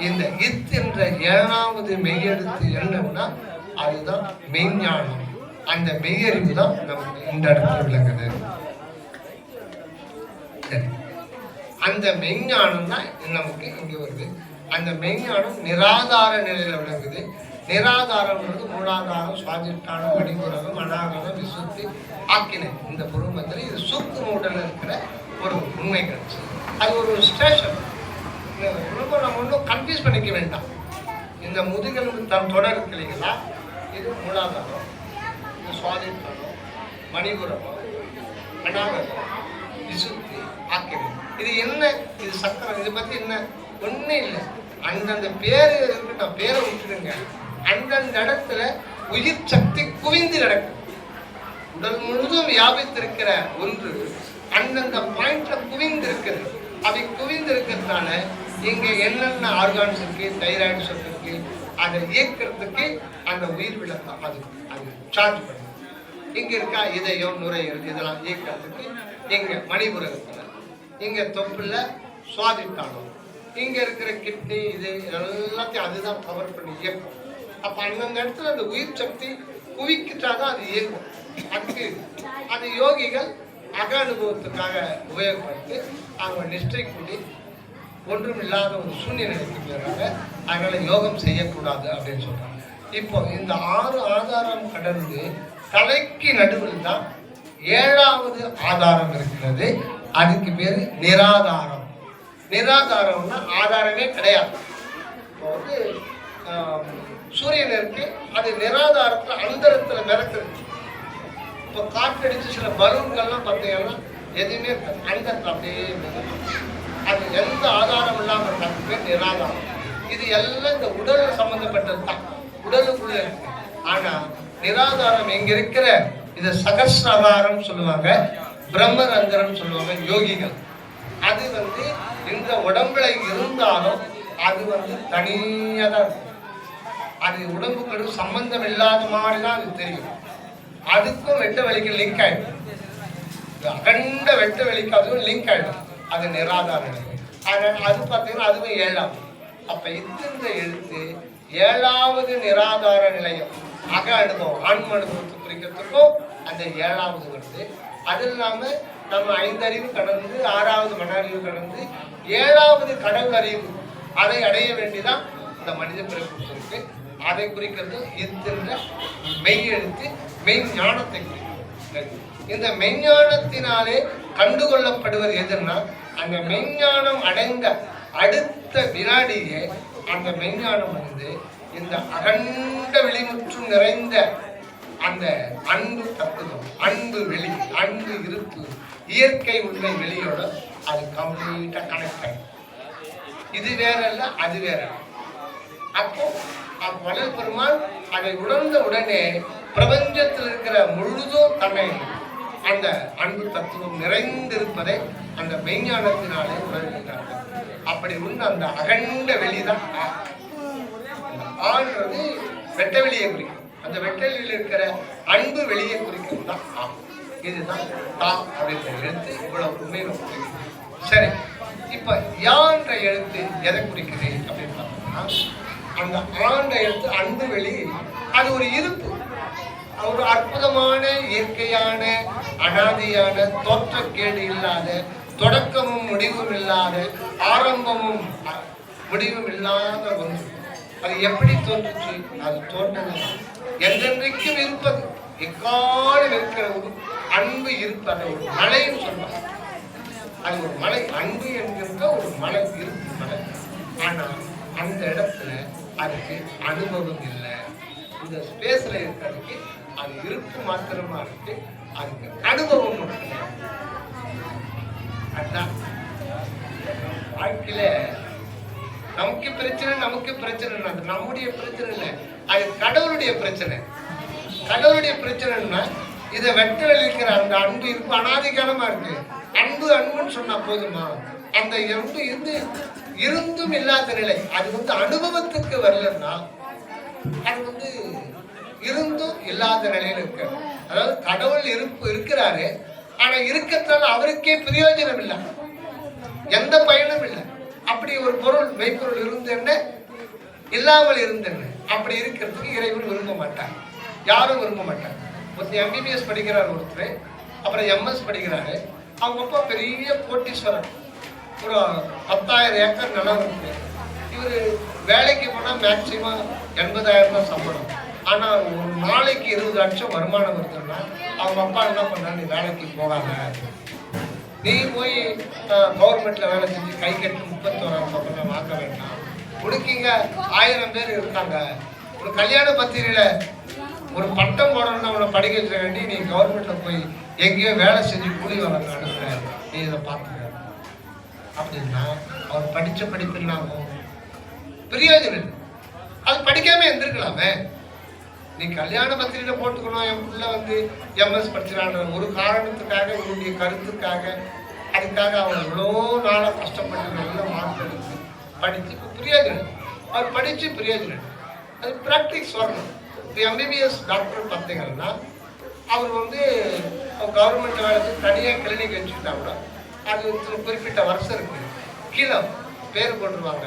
இந்த இத் என்ற 7வது மெய்யெழுத்து என்னன்னா அதுதான் மெய்ஞானம். அந்த மெய்யறிவு தான் நமக்கு இந்த இடத்துல விளங்குது. அந்த மெய்ஞானம் தான் நமக்கு இங்க வருது. அந்த மெய்ஞானம் நிராதார நிலையில விளங்குது. நிராதாரம்ன்றது மூலாதாரம், சுவாதிஷ்டானம், மணிபுரகம், அநாகரம், விசுத்தி, ஆக்கினம். இந்த பொருள் இது சூக்கும உடல்ல இருக்கிற ஒரு உண்மை கிடைச்சி. அது ஒரு ஸ்டேஷன். நம்ம ஒன்றும் கன்ஃபியூஸ் பண்ணிக்க வேண்டாம். இந்த முதுகெலும்பு தொடர் இருக்கு இல்லைங்களா, இது மூலாதாரம், இது சுவாதிஷ்டானம், மணிபுரகம், அநாகரம், விசுத்தி, ஆக்கினம். இது என்ன? இது சக்கரம். இதை பத்தி என்ன? ஒன்றும் இல்லை. அந்தந்த பேரு இருக்கட்டும், பேரை விட்டுடுங்க. அந்தந்த இடத்துல உயிர் சக்தி குவிந்து கிடக்கும். உடல் முழுதும் வியாபித்திருக்கிற ஒன்று அந்தந்த பாயிண்ட்ல குவிந்து இருக்குது. அப்படி குவிந்து இருக்கிறதுனால இங்க என்னென்ன ஆர்கான்ஸ் இருக்கு, தைராய்டு இருக்கு, அதை இயக்கிறதுக்கு அந்த உயிர் விளக்கம் அது சார்ஜ் பண்ணும். இங்க இருக்கா இதயம், நுரையீரல் இதெல்லாம் இயக்கிறதுக்கு இங்க மணிபுரகத்துல, இங்க தொப்புல சுவாதிஷ்டானம், இங்க இருக்கிற கிட்னி, இது எல்லாத்தையும் அதுதான் பவர் பண்ணி இயக்கும். அப்ப அந்தந்த இடத்துல அந்த உயிர் சக்தி குவிக்கிட்டாதான் அது இயக்கும். அதுக்கு அது யோகிகள் அக அனுபவத்துக்காக உபயோகப்படுத்தி அவங்க நிஷ்டை கூடி ஒன்றும் இல்லாத ஒரு சூழ்நிலைக்கு போயிடுறாங்க. அதனால யோகம் செய்யக்கூடாது அப்படின்னு சொல்றாங்க. இப்போ இந்த 6 ஆதாரம் கடந்து தலைக்கு நடுவில் தான் 7வது ஆதாரம் இருக்கிறது. அதுக்கு பேரு நிராதாரம். நிராதாரம்னா ஆதாரமே கிடையாது. இப்போ வந்து சூரியன் இருக்கு, அது நிராதாரத்துல அந்தரத்துல மிதக்குது. இப்போ காற்றடிச்சு சில பலூன்கள்லாம் பார்த்தீங்கன்னா எதுவுமே அந்தரத்துல அப்படியே அது எந்த ஆதாரம் இல்லாமல் இருக்கிறது பேர் நிராதாரம். இது எல்லாம் இந்த உடல் சம்பந்தப்பட்டது தான், உடலுக்குள்ள இருக்கு. ஆனா நிராதாரம் எங்க இருக்கிற இது சகஸ்ராதாரம் சொல்லுவாங்க, பிரம்மரந்தரம் சொல்லுவாங்க யோகிகள். அது வந்து இந்த உடம்புல இருந்தாலும் அது வந்து தனியாக தான் இருக்கும். அது உடம்புக்கு சம்பந்தம் இல்லாத மாதிரி தான் அது தெரியும். அதுக்கும் வெட்ட வெளிக்கு லிங்க் ஆயிடும். அகண்ட வெட்ட வெளிக்கு அதுவும் லிங்க் ஆயிடும். அது நிராதார நிலை. அது பார்த்தீங்கன்னா அதுவும் 7வது. அப்ப இந்த எழுத்து 7வது நிராதார நிலையம். அக அனுபவம், ஆன்ம அனுபவத்தை குறிக்கிறதுக்கும் அந்த 7வது வருது. அது இல்லாம நம்ம 5 அறிவு கடந்து 6வது மன அறிவு கடந்து 7வது கடவுள் அறிவு அதை அடைய வேண்டிதான் இந்த மனித பிறப்பு இருக்கு. அதை குறிக்கிறது என்ற மெய் எழுத்து மெய் ஞானத்தை குறிக்கிறது. இந்த மெய்ஞானத்தினாலே கண்டுகொள்ளப்படுவது எதுன்னா அந்த மெய்ஞானம் அடைந்த அடுத்த வினாடியே அந்த மெய்ஞானம் வந்து இந்த அகண்ட வெளிமுற்றும் நிறைந்த அந்த அன்பு தத்துவம், அன்பு வெளி, அன்பு இருப்பு, இயற்கை உண்மை வெளியோட அது கம்ப்ளீட்டா கனெக்ட் ஆகும். இது வேற இல்ல, அது வேற. அப்போ வள்ளல் பெருமான் அதை உணர்ந்த உடனே பிரபஞ்சத்தில் இருக்கிற முழுதும் தன்னை அந்த அன்பு தத்துவம் நிறைந்திருப்பதை அந்த மெய்ஞானத்தினாலே உணர்கின்றார்கள். அப்படி உள்ள அந்த அகண்ட வெளிதான் ஆன்றது வெட்ட வெளியை குறிக்கும். அந்த வெட்ட வெளியில் இருக்கிற அன்பு வெளியை குறிக்கும் தான் ஆ. இதுதான் தா அப்படின்ற எழுத்து இவ்வளவு உண்மையில குறிக்கும். சரி, இப்ப யான்ற எழுத்து எதை குறிக்குது அப்படின்னு பார்த்தோம்னா அந்த ஆண்ட எடுத்து அன்பு வெளி, அது ஒரு இருப்பு, ஒரு அற்புதமான இயற்கையான அனாதியான தோற்றக்கேடு இல்லாத, தொடக்கமும் முடிவும் இல்லாத, ஆரம்பமும் முடிவும் இல்லாத ஒன்று. அது எப்படி தோன்றுச்சு? அது தோன்றது என்றென்றைக்கும் இருப்பது, எக்காலம் இருக்கிற ஒரு அன்பு இருப்பது. ஒரு மலைன்னு சொல்லுவாங்க, அது ஒரு மலை. அன்பு என்கின்ற ஒரு மலை, இருப்பு மலை. ஆனா அந்த இடத்துல அதுக்கு அனுபவம் இல்லை. இந்த ஸ்பேஸ்ல இருக்கிறதுக்கு அது இருப்பு மாத்திரமா இருக்கு, அதுக்கு அனுபவம் இல்லை. அதுதான் வாழ்க்கையில நமக்கு பிரச்சனை, அது நம்முடைய பிரச்சனை இல்லை, அது கடவுளுடைய பிரச்சனை. கடவுளுடைய பிரச்சனைன்னா இதை வெட்ட வெளிக்கிற அந்த அன்பு இருப்பு அனாதிகாலமா இருக்கு. அன்புன்னு சொன்னா போதுமா? அந்த அன்பு இருந்தும் இல்லாத நிலை, அது அனுபவத்துக்கு வரலன்னா அது இருந்தும் இல்லாத நிலையில இருக்கு. அதாவது கடவுள் இருக்கிறாரு, ஆனா இருக்கத்தால அவருக்கே பிரயோஜனம் இல்லை, எந்த பயனும் இல்லை. அப்படி ஒரு பொருள், மெய்ப்பொருள் இருந்து என்ன, இல்லாமல் இருந்து என்ன, அப்படி இருக்கிறதுக்கு இறைவன் விரும்ப மாட்டார், யாரும் விரும்ப மாட்டார். ஒருத்தர் எம்பிபிஎஸ் படிக்கிறார், ஒருத்தர் அப்புறம் எம்எஸ் படிக்கிறாரு. அவங்க அப்பா பெரிய கோட்டீஸ்வரர், ஒரு 10,000 ஏக்கர் நிலம் இருக்கு. இவர் வேலைக்கு போனால் மேக்சிமம் 80,000 தான் சம்பளம். ஆனால் ஒரு நாளைக்கு 20 லட்சம் வருமானம் வருதுன்னா அவங்க அப்பா என்ன பண்ணாரு, நீ வேலைக்கு போகாத, நீ போய் கவர்மெண்ட்ல வேலை செஞ்சு கை கட்டி 31,000 வாங்க வேண்டாம். உனக்கிங்க 1000 பேர் இருக்காங்க, ஒரு கல்யாண பத்திரிகையில ஒரு பட்டம் போடணும்னா அவனை படிக்க வைக்க வேண்டி நீ கவர்மெண்ட்ல போய் எங்கேயோ வேலை செஞ்சு கூலி வளர்ந்து அனுப்புற, நீ இதை பார்த்துக்க அப்படின்னா அவர் படிச்ச படிப்பு இல்லாம பிரயோஜனம் இல்லை. அது படிக்காம இருந்திருக்கலாமே. நீ கல்யாண பத்திரிகையில போட்டுக்கணும், என் பிள்ளை எம்எஸ் படிச்சிடான்ற ஒரு காரணத்துக்காக, இவருடைய கருத்துக்காக, அதுக்காக அவன் எவ்வளோ நாளாக கஷ்டப்பட்டு நல்ல மார்க் எடுத்து படிச்சு பிரயோஜனம். அவர் படிச்சு பிரயோஜனம், அது ப்ராக்டிஸ் வரணும். இப்போ எம்பிபிஎஸ் டாக்டர் பார்த்தீங்கன்னா அவர் கவர்மெண்ட் வேலைக்கு தனியாக கிளினிக் வச்சுக்கிட்டா கூட அது குறிப்பிட்ட வருஷம் இருக்கு, கீழே பேர் போட்டுருவாங்க,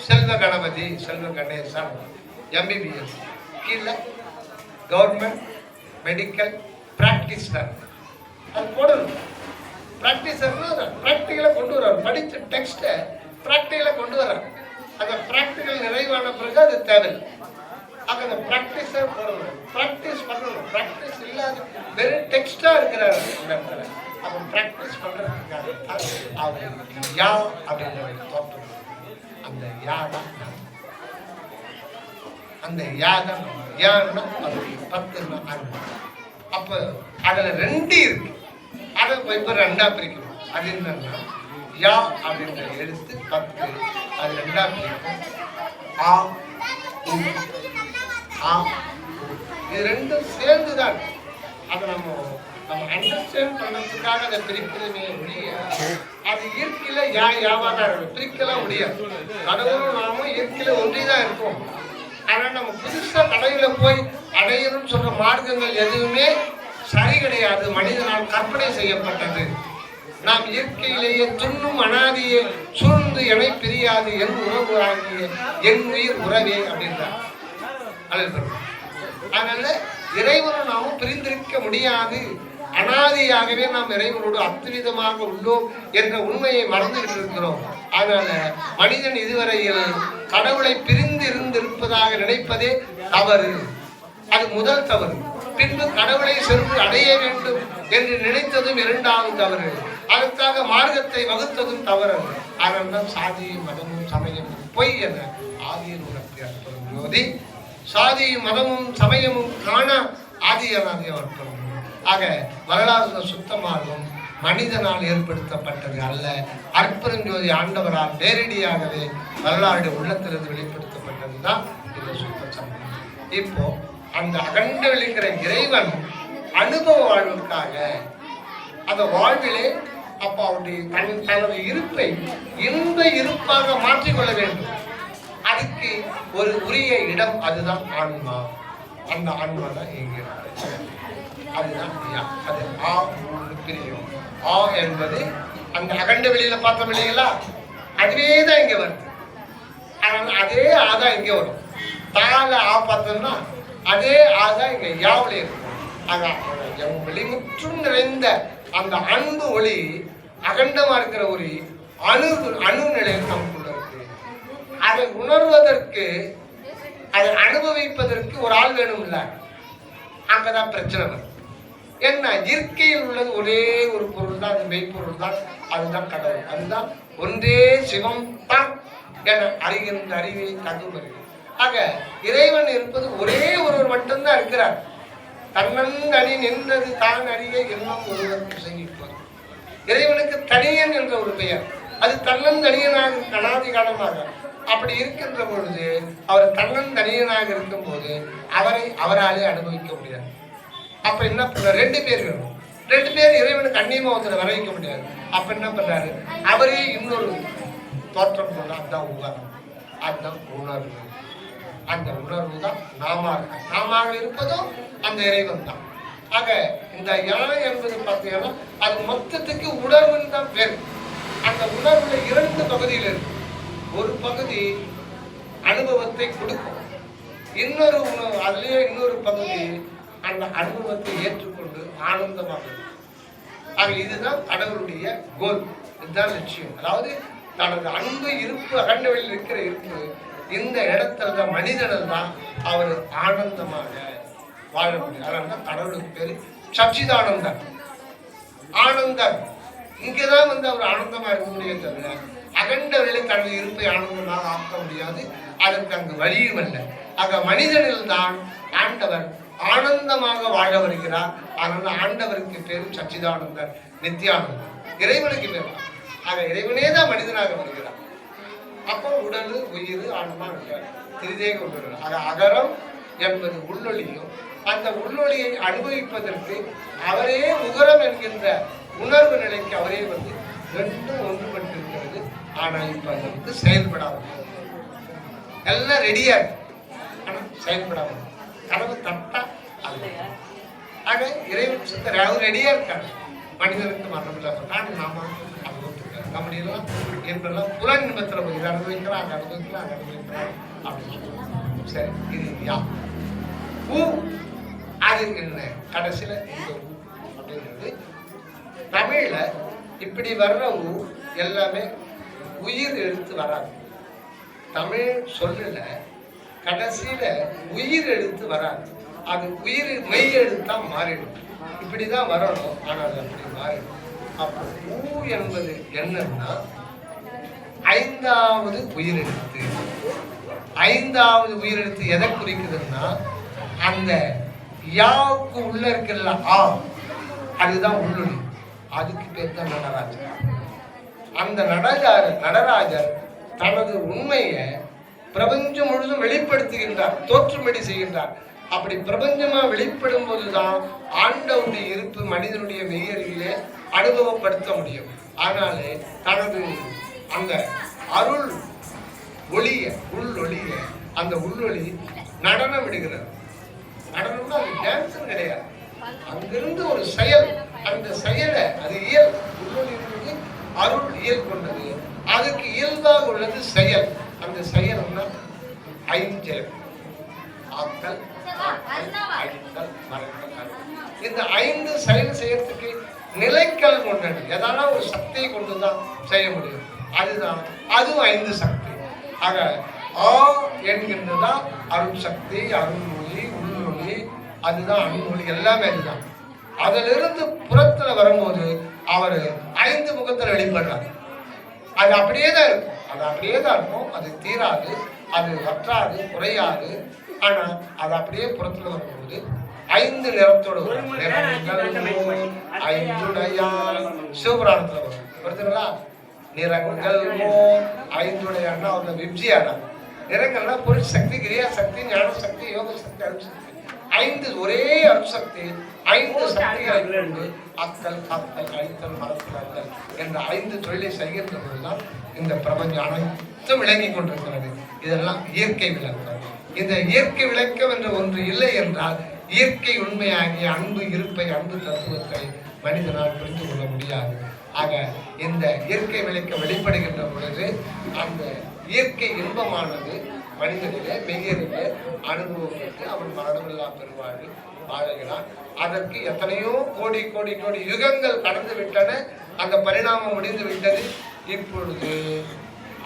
செல்வ கணபதி, செல்வ கணேசன் எம்பிபிஎஸ், கீழே கவர்மெண்ட் மெடிக்கல் பிராக்டிஸ்னர். அது போடணும். பிராக்டிஸ்னர்னா ப்ராக்டிக்கலாக கொண்டு வர்றாரு, படித்த டெக்ஸ்ட்டை ப்ராக்டிக்கலாக கொண்டு வர்றாரு. அந்த ப்ராக்டிக்கல் நிறைவான பிறகு அது தேவையில்லை. அங்கே அந்த ப்ராக்டிஸர் போடணும், ப்ராக்டிஸ் பண்ணணும். ப்ராக்டிஸ் இல்லாத வெறும் டெக்ஸ்டாக இருக்கிறாரு இந்த இடத்துல. அப்போ ப்ராக்டிஸ் பண்ணுறதுக்காக அவர் யா அப்படின்ற தோற்றம். அந்த யா தான், அந்த யா தான் யான்னா அது 10 அன்பு. அப்போ அதில் 2 இருக்கு, அதை இப்போ 2ஆக பிரிக்கணும். அது என்னன்னா யா அப்படின்ற எழுத்து 10, அது 2ஆக பிரிக்கும். ஆ ஆ, இது 2ம் சேர்ந்துதான். அதை நம்ம அண்டர்ஸ்டாண்ட் பண்ணதுக்காக அதை பிரிக்கிறதுமே ஒழிய அது இயற்கையில யாவாதான் பிரிக்கலாம் முடியாது. கடவுளும் நாமும் இயற்கையில ஒன்றிதான் இருக்கும். ஆனா நம்ம புதுசா கடவுளை போய் அடையணும்னு சொல்ற மார்க்கங்கள் எதுவுமே சரி கிடையாது, மனிதனால் கற்பனை செய்யப்பட்டது. நாம் இயற்கையிலேயே துண்ணும் அனாதியே சூழ்ந்து எனை பிரியாது என் உறவு ஆகிய என் உயிர் உறவே அப்படின்றார். அதனால இறைவனும் நாமும் பிரிந்திருக்க முடியாது, அனாதியாகவே நாம் இறைவனோடு அத்துவிதமாக உள்ளோம் என்ற உண்மையை மறந்துவிட்டு இருக்கிறோம். அதனால மனிதன் இதுவரையில் கடவுளை பிரிந்து இருந்திருப்பதாக நினைப்பதே தவறு. அது முதல் தவறு. பின்பு கடவுளை சென்று அடைய வேண்டும் என்று நினைத்ததும் 2வது தவறு. அதற்காக மார்க்கத்தை வகுத்ததும் தவறு. அதனால்தான் சாதியும் மதமும் சமயமும் பொய் என ஆதியில் உணர்த்தி அற்புதம் ஜோதி. சாதியும் மதமும் சமயமும் காண ஆதியனாக அற்புதம். ஆக வரலாறு சுத்தமாகவும் மனிதனால் ஏற்படுத்தப்பட்டது அல்ல, அற்புதம் ஜோதி ஆண்டவரால் நேரடியாகவே வரலாறு உள்ளத்திலிருந்து வெளிப்படுத்தப்பட்டதுதான் இந்த சுத்த சமயம். இப்போ அந்த அகண்ட விழிக்கிற இறைவன் அனுபவ வாழ்வுக்காக அந்த வாழ்விலே அப்ப அவருடைய தனது இருப்பை இன்ப இருப்பாக மாற்றிக்கொள்ள வேண்டும். அதுக்கு ஒரு உரிய இடம், அதுதான் ஆன்மா. அந்த ஆன்மா தான் இங்கே அதுதான் அது ஆ பிரியும். ஆ என்பது அந்த அகண்ட வெளியில பார்த்தோம் இல்லைங்களா, அதுவே தான் இங்க வருது. அதனால அதே ஆதான் இங்கே வரும். தால ஆ பார்த்தோம்னா அதே ஆதான் இங்க யாவுல இருக்கும். வெளிமுற்றும் நிறைந்த அந்த அன்பு ஒளி அகண்டமா இருக்கிற ஒரு அணு நிலையில் நமக்குள்ள இருக்கு. அதை உணர்வதற்கு, அதை அனுபவிப்பதற்கு ஒரு ஆள் வேணும் இல்ல, அங்கதான் பிரச்சனை வரும். என்ன, இயற்கையில் உள்ளது ஒரே ஒரு பொருள் தான், அது மெய்ப்பொருள் தான், அதுதான் கடவுள், அதுதான் ஒன்றே சிவம் தான் என அறிகின்ற அறிவை தகுமறி. ஆக இறைவன் இருப்பது ஒரே ஒருவர் மட்டும்தான் இருக்கிறார். தன்னந்தனி நின்றது தான் அறிய எல்லாம் ஒருவருக்கு செய்விப்பார். இறைவனுக்கு தனியன் என்ற ஒரு பெயர். அது தன்னந்தனியனாக அனாதி காலமாக அப்படி இருக்கின்ற பொழுது, அவர் தன்னந்தனியனாக இருக்கும் போது அவராலே அனுபவிக்க முடியாது. அப்ப என்ன பண்ற, 2 பேர் வேணும். 2 பேர் இறைவனுக்கு அந்நியமா ஒருத்தர் வர வைக்க முடியாது. அப்ப என்ன பண்றாரு, அவரே இன்னொரு தோற்றம் கொண்டு, அதுதான் உணர்வு, அதுதான் உணர்வு. அந்த உணர்வு தான் நாம இருப்பதும் அந்த இறைவன் தான். ஆக இந்த யானை என்பது பார்த்தீங்கன்னா அது மொத்தத்துக்கு உணர்வுன்னு தான் பேர். அந்த உணர்வுல 2 பகுதியில் இருக்கு. ஒரு பகுதி அனுபவத்தை கொடுக்கும், இன்னொரு உணர்வு அதுலயே இன்னொரு பகுதி அந்த அனுபவத்தை ஏற்றுக்கொண்டு ஆனந்தமாக இருக்கும். ஆக இதுதான் கடவுளுடைய கோல், இதுதான் லட்சியம். அதாவது தனது அன்பு இருப்பு, அகண்ட வெளியில் இருக்கிற இருப்பு, இந்த இடத்துல தான் மனிதனில் தான் அவர் ஆனந்தமாக வாழ முடியும். அதனால கடவுளுக்கு பேரு சச்சிதானந்தர், ஆனந்தர். இங்கேதான் அவர் ஆனந்தமா இருக்க முடியும் தவிர அகண்ட வெளியில் தனது இருப்பை ஆனந்தமாக ஆக்க முடியாது. அதற்கு அங்கு வழியும் அல்ல. ஆக மனிதனில் தான் ஆண்டவர் ஆனந்தமாக வாழ வருகிறார். அதனால ஆண்டவருக்கு பேரும் சச்சிதானந்தர், நித்யானந்தர். இறைவனுக்கு பேர். ஆக இறைவனே தான் மனிதனாக வருகிறார். அப்போ உடல், உயிர், ஆன்மா திரிதேக உணர்வு. ஆக அகரம் என்பது உள்ளொளியும், அந்த உள்ளொளியை அனுபவிப்பதற்கு அவரே உகரம் என்கின்ற உணர்வு நிலைக்கு அவரே 2 ஒன்றுபட்டிருக்கிறது. ஆனால் இப்ப அது செயல்படாமல் எல்லாம் ரெடியா இருக்கு, ஆனா செயல்படாமல் கனவு தட்டா அல்ல. ஆக இறைவன் சுத்தர் அவர் ரெடியா இருக்காரு. மனிதனுக்கு மரணம் நாம அனுபவிக்கிறார். நம்முடையெல்லாம் என்பதெல்லாம் புலன் நிமித்தத்தில் போய் இதை அனுபவிக்கிறான், அங்கே அனுபவிக்கிறான், அங்கே அனுபவிக்கிறான் அப்படின்னு. சரி, இது யா ஊ. அது என்ன கடைசியில இந்த ஊ அப்படிங்கிறது தமிழ்ல இப்படி வர்ற ஊ எல்லாமே உயிர் எழுத்து வராது. தமிழ் சொல்லல கடைசியில உயிர் எழுத்து வராது. அது உயிர் மெய் எழுத்தா மாறிடும். இப்படிதான் வரணும், ஆனால் அது அப்படி மாறிடும். அப்போ ஊ என்பது என்னன்னா 5வது உயிரெழுத்து. 5வது உயிரெழுத்து எதை குறிக்குதுன்னா அந்த யாவுக்கு உள்ள இருக்கிற ஆ, அதுதான் உள்ளொளி. அதுக்கு பேர் தான் நடராஜர். அந்த நடராஜர் தனது உண்மையை பிரபஞ்சம் முழுதும் வெளிப்படுத்துகின்றார், தோற்றுமடி செய்கின்றார். அப்படி பிரபஞ்சமா வெளிப்படும் போதுதான் ஆண்டவனுடைய இருப்பு மனிதனுடைய மெய்யறிவிலே அனுபவப்படுத்த முடியும். ஆனாலே தனது அந்த அருள் ஒளிய, உள்ளொளிய, அந்த உள்ளொளி நடனம் விடுகிறது. நடனம்னா அது டான்ஸ் கிடையாது, அங்கிருந்து ஒரு செயல். அந்த செயலை, அது இயல். உள்ளொளி என்பது அருள் இயல் கொண்டது. அதுக்கு இயல்பாக உள்ளது செயல். அந்த செயல்னா ஐஞ்செயல், ஆக்கல், அழித்தல், மறைத்தல். இந்த 5 செயல் செய்யறதுக்கு நிலைக்கல் கொண்டது. எதானா ஒரு சக்தியை கொண்டுதான் செய்ய முடியும். அதுவும் 5 சக்தி. ஆக ஆ என்கின்றதான் அருள் சக்தி, அருள்மொழி, உள்ளொளி, அதுதான் அருள்மொழி, எல்லாமே அதுதான். அதிலிருந்து புறத்துல வரும்போது அவர் 5 முகத்துல வெளிப்படுறார். அது அப்படியே தான் இருக்கும், அது அப்படியே தான் இருக்கும். அது தீராது, அது வற்றாது, குறையாது. ஆனா அது அப்படியே புறத்துல வரும்போது 5 நிறத்தோடு சிவபுராணத்துல வரும். வருதுங்களா? நிறங்கள் 5 அவங்க விப்ஜியானா. நிறங்கள்னா பொருள் சக்தி, கிரியா சக்தி, ஞான சக்தி, யோக சக்தி, அருள் சக்தி. 5 ஒரே அருள் சக்தி. 5 சக்திகளை கொண்டு அக்கல், காத்தல், அழித்தல், மரத்தல் என்ற 5 தொழிலை செய்கின்ற பொழுதுதான் இந்த பிரபஞ்சம் அனைத்தும் விளங்கி கொண்டிருக்கிறது. இதெல்லாம் இயற்கை விளக்கம். இந்த இயற்கை விளக்கம் என்ற ஒன்று இல்லை என்றால் இயற்கை உண்மையாகிய அன்பு இருப்பை, அன்பு தத்துவத்தை மனிதனால் புரிந்து கொள்ள முடியாது. ஆக இந்த இயற்கை விளக்கம் வெளிப்படுகின்ற பொழுது அந்த இயற்கை இன்பமானது மனிதனிலே மெய்யறிவே அனுபவப்பட்டு அவன் மரணமில்லா பெருவாழ்வில் வாழுகிறான். அதற்கு எத்தனையோ கோடி கோடி கோடி யுகங்கள் கடந்து விட்டன. அந்த பரிணாமம் முடிந்து விட்டது. இப்பொழுது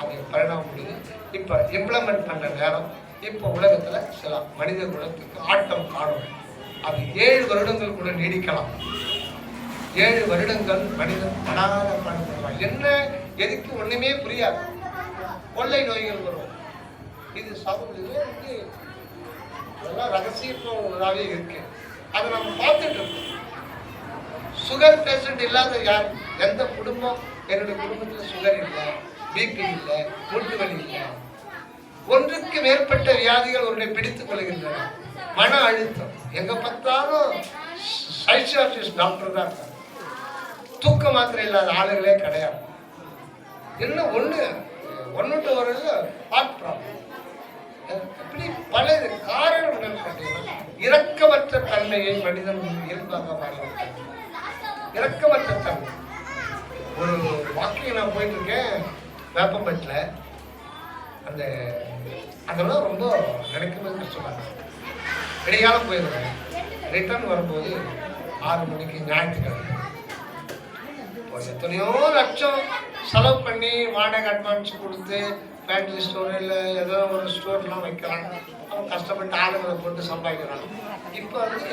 அது பரிணாமம் முடிந்து இப்போ இம்ப்ளிமெண்ட் பண்ண நேரம். இப்போ உலகத்துல சில மனித குலத்துக்கு ஆட்டம் காணும். அது 7 வருடங்கள் கூட நீடிக்கலாம். 7 வருடங்கள் மனிதன் படாத பாடுபடுவான். என்ன எதுக்கு ஒண்ணுமே புரியாது. கொள்ளை நோய்கள் வரும். இது சமூகத்திலே வந்து அதெல்லாம் ரகசியமாகவே இருக்கு. அதை நம்ம பார்த்துட்டு இருக்கோம். சுகர் பேஷண்ட் இல்லாத யார்? எந்த குடும்பம்? என்னுடைய குடும்பத்தில் சுகர் இல்லை, பிபி இல்லை, மூட்டு வலி இல்லை. ஒன்றுக்கு மேற்பட்ட வியாதிகள் ஒன்றை பிடித்துக் கொள்கின்றன. மன அழுத்தம் எங்க பார்த்தாலும் சைக்காட்ரிஸ்ட் டாக்டர் தான் இருக்காங்க. தூக்க மாத்திரை இல்லாத ஆளுகளே கிடையாது. என்ன ஒன்று டு ஒரு ஹார்ட் ப்ராப்ளம். இப்படி பல காரணம் என்னன்னு பார்த்தீங்கன்னா இரக்கமற்ற தன்மையை மனிதன் இயல்பாக மாறிவிட்டான். இரக்கமற்ற தன்மை. ஒரு வாக்கிங் நான் போயிட்டு இருக்கேன் வேப்பம்பட்டில். அதெல்லாம் ரொம்ப நினைக்கும்போது கஷ்டமாக விடையாலும் போயிடுவேன். ரிட்டர்ன் வரும்போது 6 மணிக்கு ஞாயிற்றுக்கிழமை. இப்போ எத்தனையோ லட்சம் செலவு பண்ணி வாடகை அட்வான்ஸ் கொடுத்து ஃபேமிலி ஸ்டோர் இல்லை ஏதோ ஒரு ஸ்டோர்லாம் வைக்கிறான். அவன் கஷ்டப்பட்டு ஆளுங்களை போட்டு சம்பாதிக்கிறான். இப்போ வந்து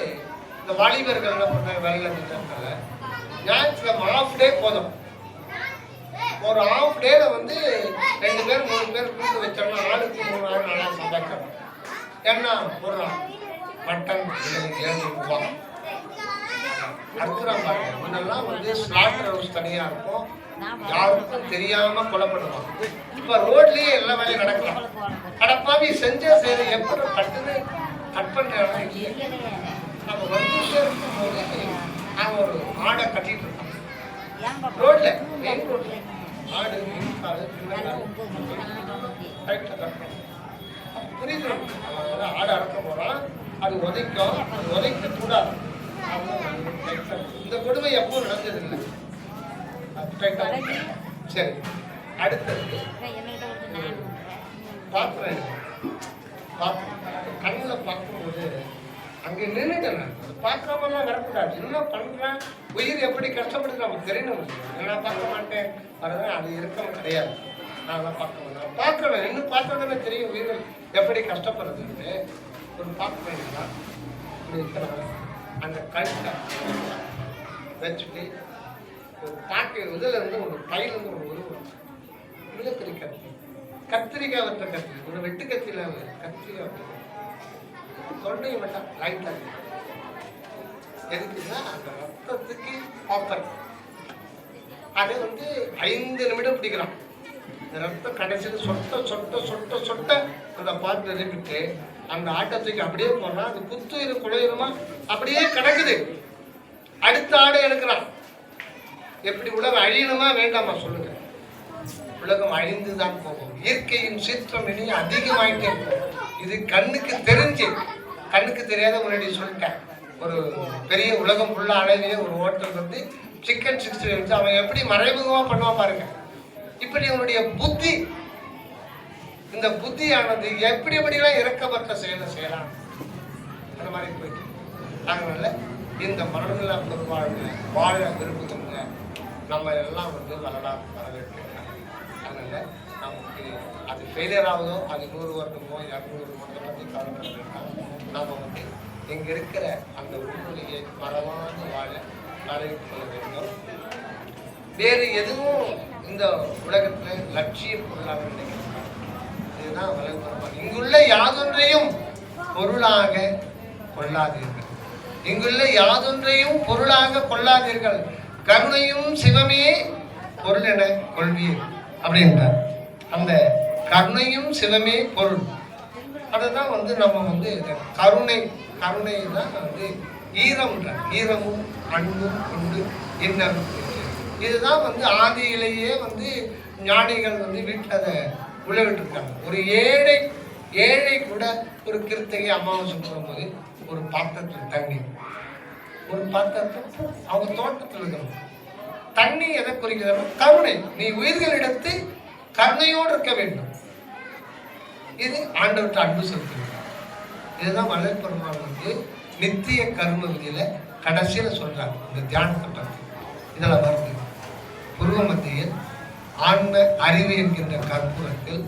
இந்த வாலிபர்கள் என்ன பண்ண வேலையில் இருக்காங்கல்ல, ஞாயிற்றுக்கிழமை ஹாஃப் டே போதும். ஒரு ஹாஃப் டேல வந்து 2 பேர் 3 பேர் கூட்டு வச்சோம்னா ஆளுக்கு 3000 நல்லா சம்பாதிக்கிறான். என்ன போடுறான்? மட்டன் 7 ரூபா அறுக்குறான் பாருங்க. முன்னெல்லாம் வந்து ஸ்லாட்டர் ஹவுஸ் தனியா இருக்கும், யாருக்கும் தெரியாம கொலை பண்ணுவாங்க. இப்ப ரோட்லயே எல்லா வேலையும் நடக்கலாம். கடப்பாவி செஞ்ச சரி எப்படி கட்டுன்னு கட் பண்றாங்க. நம்ம வந்துட்டே இருக்கும்போது நாங்கள் ஒரு ஆடை கட்டிட்டு இருக்கோம் ரோட்ல, மெயின் ரோட்ல. ஆடு புரியுது. ஆடு அடக்க போறான், அது உதைக்கும், அது உதைக்க கூடாது. இந்த கொடுமை எப்போ நடந்தது இல்லை. சரி, அடுத்தது பார்க்குறேன். கண்ணில் பார்க்கும்போது அங்கே நின்றுட்டேன். பார்க்காமலாம் வரக்கூடாது. என்ன பண்ணுறேன், உயிர் எப்படி கஷ்டப்படுது நமக்கு தெரியணும். நான் பார்க்க மாட்டேன் வரதான், அது இருக்கவும் கிடையாது. நான் பார்க்க மாட்டேன், பார்க்கணும். இன்னும் பார்த்தோன்னே தெரியும் உயிர்கள் எப்படி கஷ்டப்படுறதுன்னு. ஒரு பார்க்குறேன்னா அந்த கழுத்தை வச்சுட்டு ஒரு பாட்டு இதில் இருந்து ஒரு பையிலேருந்து ஒரு உருவம் நிலக்கரி கத்தி, கத்திரிக்காய் வற்ற கத்தி, ஒரு வெட்டு கத்தியில் கத்திரிக்காய் தொண்டையை மட்டும் லைட்டாக எதுக்குன்னா அந்த ரத்தத்துக்கு ஆஃபர். அதை வந்து 5 நிமிடம் பிடிக்கிறான். இந்த ரத்தம் கடைசியில் சொட்ட சொட்ட சொட்ட சொட்ட அந்த பாட்டு நிரப்பிட்டு அந்த ஆட்டத்துக்கு அப்படியே போடுறான். அது குத்துயிரும் குழையுமா அப்படியே கிடக்குது. அடுத்த ஆடை எடுக்கிறான். எப்படி உலகம் அழியணுமா வேண்டாமா சொல்லுங்க? உலகம் அழிந்துதான் போகும். இயற்கையின் சீற்றம் இனி அதிகமாயிட்டே இருக்கும். இது கண்ணுக்கு தெரிஞ்சு, கண்ணுக்கு தெரியாத முன்னாடி சொல்லிட்டேன். ஒரு பெரிய உலகம் உள்ள அளவிலே ஒரு ஹோட்டல் வந்து சிக்கன் 60 வச்சு அவன் எப்படி மறைமுகமா பண்ணுவான் பாருங்க. இப்படி அவனுடைய புத்தி, இந்த புத்தியானது எப்படி எப்படிலாம் இறக்கப்பட்ட செயலை செய்யலாம் அந்த மாதிரி போயிட்டு. அதனால இந்த மரணமில்லா பெருவாழ்வு வாழ விரும்புகின்ற நம்ம எல்லாம் வந்து வரவேற்கிறாங்க. அதனால நமக்கு அது ஃபெயிலியர் ஆகுதோ, அது 100 வருடமோ 200 வருடமோ பற்றி கவலைப்பட வேண்டாம். நம்ம வந்து இங்கே இருக்கிற அந்த உண்மையை மறவாத வாழ கொள்ள வேண்டும். வேறு எதுவும் இந்த உலகத்தில் லட்சிய பொருளாக நினைக்கிறாங்க. இதுதான் உலகம். இங்குள்ள யாதொன்றையும் பொருளாக கொள்ளாதீர்கள். இங்குள்ள யாதொன்றையும் பொருளாக கொள்ளாதீர்கள். கருணையும் சிவமே பொருள் என கொள்வீர் அப்படின்றார். அந்த கருணையும் சிவமே பொருள். அதுதான் வந்து நம்ம வந்து கருணை தான் வந்து ஈரமும் அன்பும் உண்டு இன்னும். இதுதான் வந்து ஆதியிலேயே வந்து ஞானிகள் வந்து வீட்டில் அதை உழவிட்டு இருக்காங்க. ஒரு ஏழை கூட ஒரு கிருத்தகை அமாவாசை போடும்போது ஒரு பாத்திரத்தில் தண்ணி, ஒரு பாத்திரத்தில் அவங்க தோட்டத்தில் இருக்கணும். தண்ணி எதை குறிக்கிறது? கருணை. நீ உயிர்களிடத்து கருணையோடு இருக்க வேண்டும். இது ஆண்டவர்கிட்ட அன்பு செலுத்துகிறது. இதுதான் வள்ளல் பெருமான் வந்து நித்திய கர்ம விதியில கடைசியில சொல்றாங்க இந்த தியானத்தை பற்றி. இதில் வருது பூர்வ மத்தியில் ஆன்ம அறிவு என்கின்ற கற்பூரத்தில்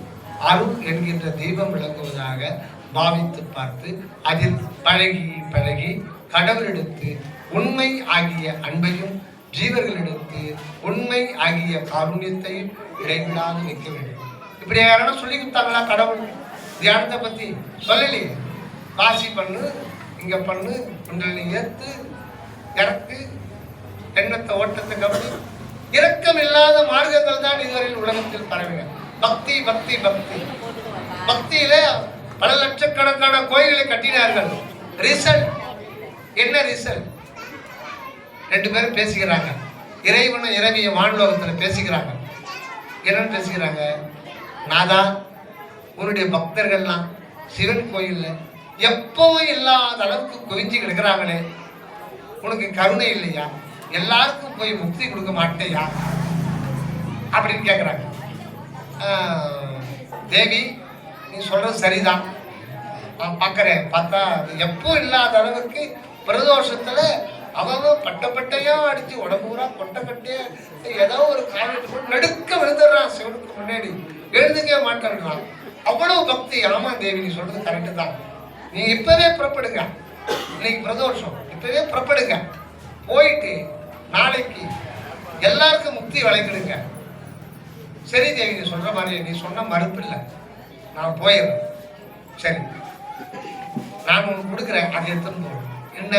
அருள் என்கின்ற தெய்வம் விளங்குவதாக பாவித்து பார்த்து அதில் பழகி பழகி கடவுளெடுத்து உண்மை ஆகிய அன்பையும் ஜீவர்களிடத்து உண்மை ஆகிய காருண்யத்தையும் இடைவிடாது வைக்க வேண்டும். இப்படி யாரும் சொல்லி கொடுத்தாங்களா? கடவுள் தியானத்தை பத்தி சொல்லலையே. காசி பண்ணு, இங்க பண்ணு, குண்டலினி ஏத்து, இறக்கு, எண்ணத்தை ஓட்டத்தை கவனி. இரக்கம் இல்லாத மார்க்கங்கள் தான் இதுவரையில் உலகத்தில் பரவின. பக்தி பக்தி பக்தி பக்தியில பல லட்சக்கணக்கான கோயில்களை கட்டினார்கள். ரிசல்ட் என்ன? ரிசல்ட் ரெண்டு பேரும் பேசிக்கிறாங்க. இறைவனும் இறைவிய வான்லோகத்தில் பேசிக்கிறாங்க. என்னன்னு பேசிக்கிறாங்க? நாதா, உன்னுடைய பக்தர்கள்லாம் சிவன் கோயில்ல எப்பவும் இல்லாத அளவுக்கு குவிஞ்சு கிடக்கிறாங்களே, உனக்கு கருணை இல்லையா? எல்லாருக்கும் போய் முக்தி கொடுக்க மாட்டேயா அப்படின்னு கேட்குறாங்க. தேவி, நீ சொல்றது சரிதான், நான் பார்க்குறேன். பார்த்தா எப்போ இல்லாத அளவுக்கு பிரதோஷத்துல அவங்க பட்டையா அடிச்சு உடம்பூரா கொட்டைக்கட்டையே ஏதோ ஒரு காரணத்துக்கு நடுக்க விழுந்துடுறான் சிவனுக்கு முன்னாடி, எழுதுக்கவே மாட்டேன்றான். அவ்வளவு பக்தி. ஆமா தேவி, நீ சொல்றது கரெக்டு தான். நீ இப்பவே புறப்படுங்க, இன்னைக்கு பிரதோஷம், இப்பவே புறப்படுங்க, போயிட்டு நாளைக்கு எல்லாருக்கும் முக்தி வழங்கிடுங்க. சரி தேவி, நீ சொல்ற மாதிரி, நீ சொன்ன மறுப்பு இல்லை, நான் போயிடுறேன். சரி, நான் உனக்கு கொடுக்குறேன், அதை எடுத்துன்னு போகணும். என்ன?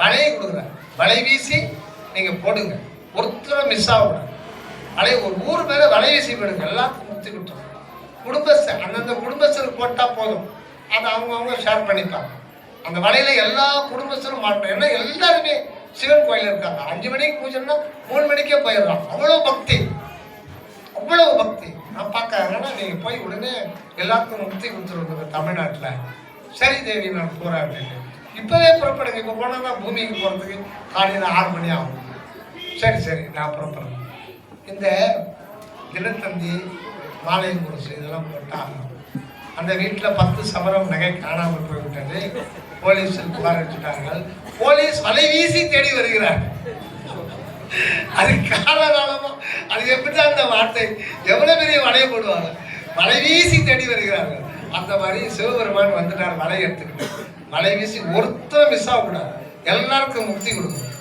வலையை கொடுக்குறேன், வலை வீசி நீங்க போடுங்க, ஒருத்தரும் மிஸ் ஆகக்கூடாது. வலை ஒரு ஊர் மேல வலை வீசி போடுங்க, எல்லாருக்கும் முக்தி கொடுத்துரும். குடும்பஸ்தர் அந்தந்த குடும்பஸ்தருக்கு போட்டா போதும், அதை அவங்க ஷேர் பண்ணிப்பாங்க. அந்த வலையில எல்லா குடும்பஸ்தரும் மாட்டோம். ஏன்னா எல்லாருமே சிவன் கோயில் இருக்காங்க. 5 மணிக்கு பூஜைன்னா 3 மணிக்கே போயிடுறான். அவ்வளவு பக்தி, அவ்வளவு பக்தி. நான் பார்க்கறேன்னா நீங்க போய் உடனே எல்லாருக்கும் முக்தி கொடுத்துருங்க தமிழ்நாட்டுல. சரி தேவி, நான் போறேன் அப்படின்னு. இப்பவே புறப்படுங்க. இப்ப போனா பூமிக்கு போறதுக்கு காலையில 6 மணி ஆகும். சரி சரி, நான் புறப்படுறேன். இந்த தினத்தந்தி, மாலை முரசு இதெல்லாம் போட்டா அந்த வீட்டில் 10 சவரம் நகை காணாமல் போய்விட்டது. போலீஸில் புகார் அளிச்சுட்டார்கள். போலீஸ் வலை வீசி தேடி வருகிறார். அது காலகாலமா அது எப்படிதான் அந்த வார்த்தை, எவ்வளவு பெரிய வலையை போடுவாங்க, வலை வீசி தேடி வருகிறார்கள். அந்த மாதிரி சிவபெருமான் வந்துட்டார் வலை எடுத்துக்கிட்டு. வலை வீசி ஒருத்தரும் மிஸ் ஆகக்கூடாது, எல்லாருக்கும் முக்தி கொடுக்கணும்.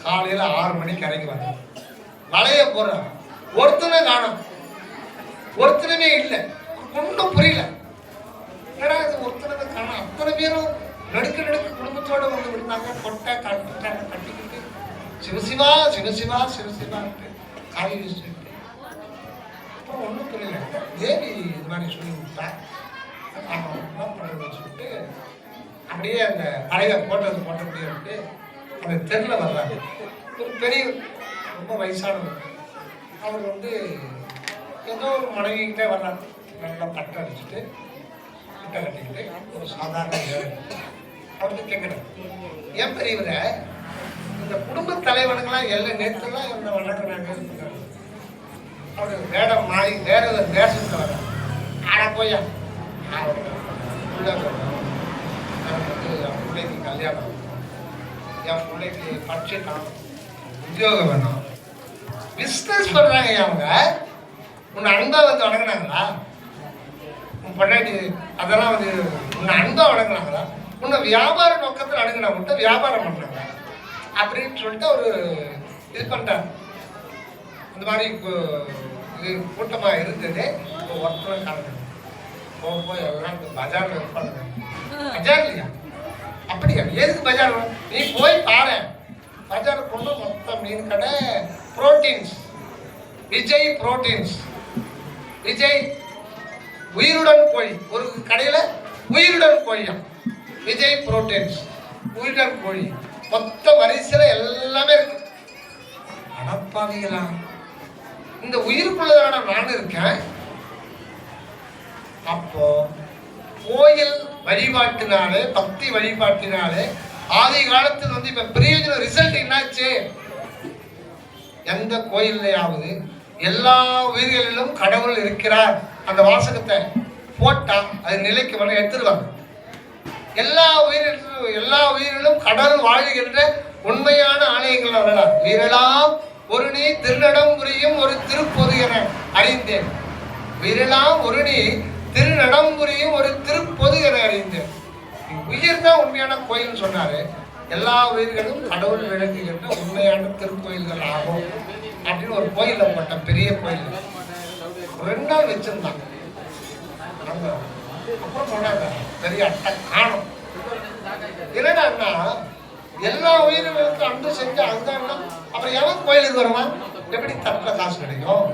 காலையில 6 மணிக்கு கரைக்கு வர வலைய போறார். ஒருத்தனை காணும், ஒருத்தனமே இல்லை. ஒன்றும் புரியல, ஏன்னா இது ஒருத்தனை காணும். அத்தனை பேரும் நடுக்க குடும்பத்தோட வந்து விடுந்தாங்க. கொட்டை கட்டிக்கிட்டு சிவசிவா சிவசிவா சிவசிவா காய் வீசிட்டு. அப்புறம் ஒன்றும் புரியல. தேவி இது மாதிரி சொல்லி விட்டா என்ன பண்ணுறதுன்னு சொல்லிட்டு அப்படியே அந்த வலையை போட்டபடியே விட்டு அந்த தெருவில் வர்றாங்க. ஒரு பெரிய ரொம்ப வயசானவர். அவர் வந்து ஏதோ ஒரு மனைவிக்கிட்டே வர்றாரு. நல்லா பட்டை அடிச்சுட்டு கிட்ட கட்டிக்கிட்டு ஒரு சாதாரண ஏழை. அவருக்கு கேட்குறேன், ஏன் பெரியவரை இந்த குடும்ப தலைவனுங்களாம் எல்லாம் நேற்றுலாம் என்ன வணங்குறாங்க. அவர் வேடம் மாறி வேற ஒரு வேஷத்தை வர ஆட போயா எனக்கு வந்து என் பிள்ளைக்கு கல்யாணம், என் பிள்ளைக்கு படிச்சுட்டான், உத்தியோகம் வேணும், பிஸ்னஸ் பண்ணுறாங்க. அவங்க உன்னை அன்பா வந்து வணங்கினாங்களா? உன் பொண்டாட்டி அதெல்லாம் வந்து உன்னை அன்பா வணங்கினாங்களா? உன்னை வியாபார நோக்கத்தில் அணுகினா மட்டும் வியாபாரம் பண்ணாங்க அப்படின்னு சொல்லிட்டு ஒரு இது பண்ணிட்டார். இந்த மாதிரி இது கூட்டமாக இருந்தது. இப்போ ஒருத்தரும் காரணம் போக எல்லாம் பஜார்ல இருப்பாங்க. பஜார் இல்லையா? அப்படியா? எதுக்கு பஜார்? நீ போய் பாரு. பஜார் கொண்டு மொத்தம் மீன் கடை, புரோட்டீன்ஸ், விஜய் புரோட்டீன்ஸ், விஜய் உயிருடன் கோழி, ஒரு கடையில் உயிருடன் கோழியா விஜய் புரோட்டீன்ஸ், உயிருடன் கோழி மொத்த வரிசையில் எல்லாமே இருக்கு. அடப்பாவீங்களா, இந்த உயிருக்குள்ளதான நான் இருக்கேன். அப்போ கோயில் வழிபாட்டினாலே, பக்தி வழிபாட்டினாலே ஆதி காலத்தில் வந்து இப்ப பிரயோஜன ரிசல்ட் என்னாச்சு? எந்த கோயிலையாவது எல்லா உயிர்களிலும் கடவுள் இருக்கிறார் அந்த வாசகத்தை போட்டா அது நிலைக்கு வர எடுத்துருவாங்க. எல்லா உயிரிலும் கடல் வாழுகின்ற உண்மையான ஆலயங்கள் வரலாம். உயிரெல்லாம் ஒரு நீ திருநடம் புரியும் ஒரு திருப்பொது என அறிந்தேன். உயிரெல்லாம் ஒரு நீ திருநடம் புரியும் ஒரு திருப்பொது என அறிந்தேன். உயிர் தான் உண்மையான கோயில் சொன்னாரு. எல்லா உயிர்களும் கடவுள் விளங்குகின்ற உண்மையான திருக்கோயில்கள் ஆகும் அப்படின்னு ஒரு கோயில போட்ட பெரிய கோயில் 2 நாள் வச்சிருந்தாங்க. அப்புறம் சொன்னாங்க பெரிய அட்டை காணும். என்னன்னா எல்லா உயிர்களுக்கும் அன்பு செஞ்சு அதுதான். அப்புறம் எவன் கோயிலுக்கு வருவான்? எப்படி தப்ப காசு கிடைக்கும்?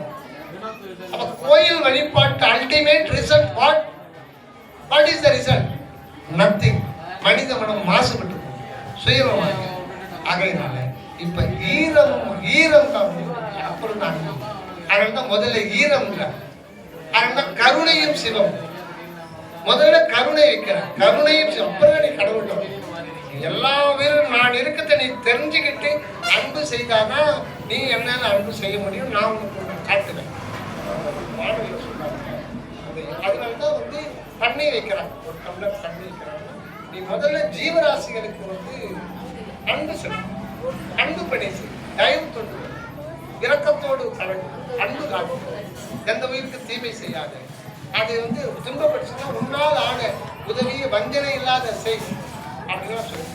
அப்ப கோயில் வழிபாட்டு ultimate result what is the result? Nothing. மனித மனம் மாசுபட்டு சுயமாக ஆகையினால இப்ப ஈரம் தான். அப்புறம் தான் அதனால முதல்ல ஈரம்ன்ற அதனால கருணையும் சிவம். முதல்ல கருணை வைக்கிறேன். கருணையும் சிவம். அப்புறம் நீ கடவுள். எல்லா பேரும் நான் இருக்கத்தை நீ தெரிஞ்சுக்கிட்டு அன்பு செய்தாதான் நீ என்னால அன்பு செய்ய முடியும். நான் உனக்கு காட்டுவேன். அதனால்தான் தண்ணி வைக்கிறான். ஒரு டம்ளர் தண்ணி வைக்கிறான். நீ முதல்ல ஜீவராசிகளுக்கு அன்பு செய். அன்பு பண்ணி செய். தயவு தொண்டு இரக்கத்தோடு அன்பு காட்டும். எந்த உயிருக்கு தீமை செய்யாத. அது துன்பப்படுச்சுன்னா உன்னால் ஆன உதவியை வஞ்சனை இல்லாத செய் அப்படின்னா சொல்லி.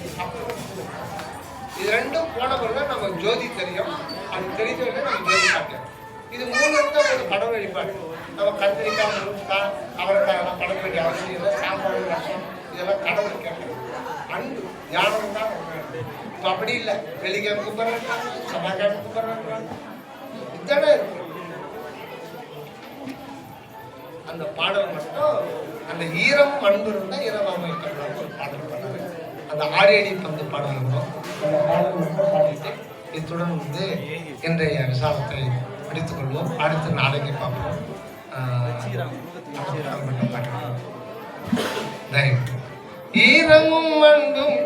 இது 2ம் போனவர்கள் நம்ம ஜோதி தெரியும். அது தெரிஞ்சவங்க நம்ம ஜோதி காட்டலாம். இது 3 தான் ஒரு கடவுள் வழிபாடு. நம்ம கத்திரிக்காய் முருங்கைக்காய் அவரைக்காயெல்லாம் கடவுள் வேண்டிய அவசியம் இல்லை. சாப்பாடு ரசம் இதெல்லாம் கடவுள் கேட்கணும். அன்பு தியானம் தான். இப்போ அப்படி இல்லை. வெள்ளிக்கிழமை கும்பிட்றாங்க, செவ்வாய்க்கிழமை கும்பிட்றாங்க. இதுதானே இருக்கு. அந்த பாடல் மட்டும் அந்த ஈரம் அன்பு இருந்தால் இரவாமை கடவுள் ஒரு பாடல் பண்ணாரு. அந்த ஆரேடி பந்து பாடல் இருக்கும். அந்த பாடல் மட்டும் பாடிட்டு இத்துடன் இன்றைய விசாலத்தை முடித்துக் கொள்வோம். அடுத்து நாளைக்கு பார்ப்போம். ஈரமும் அன்பும்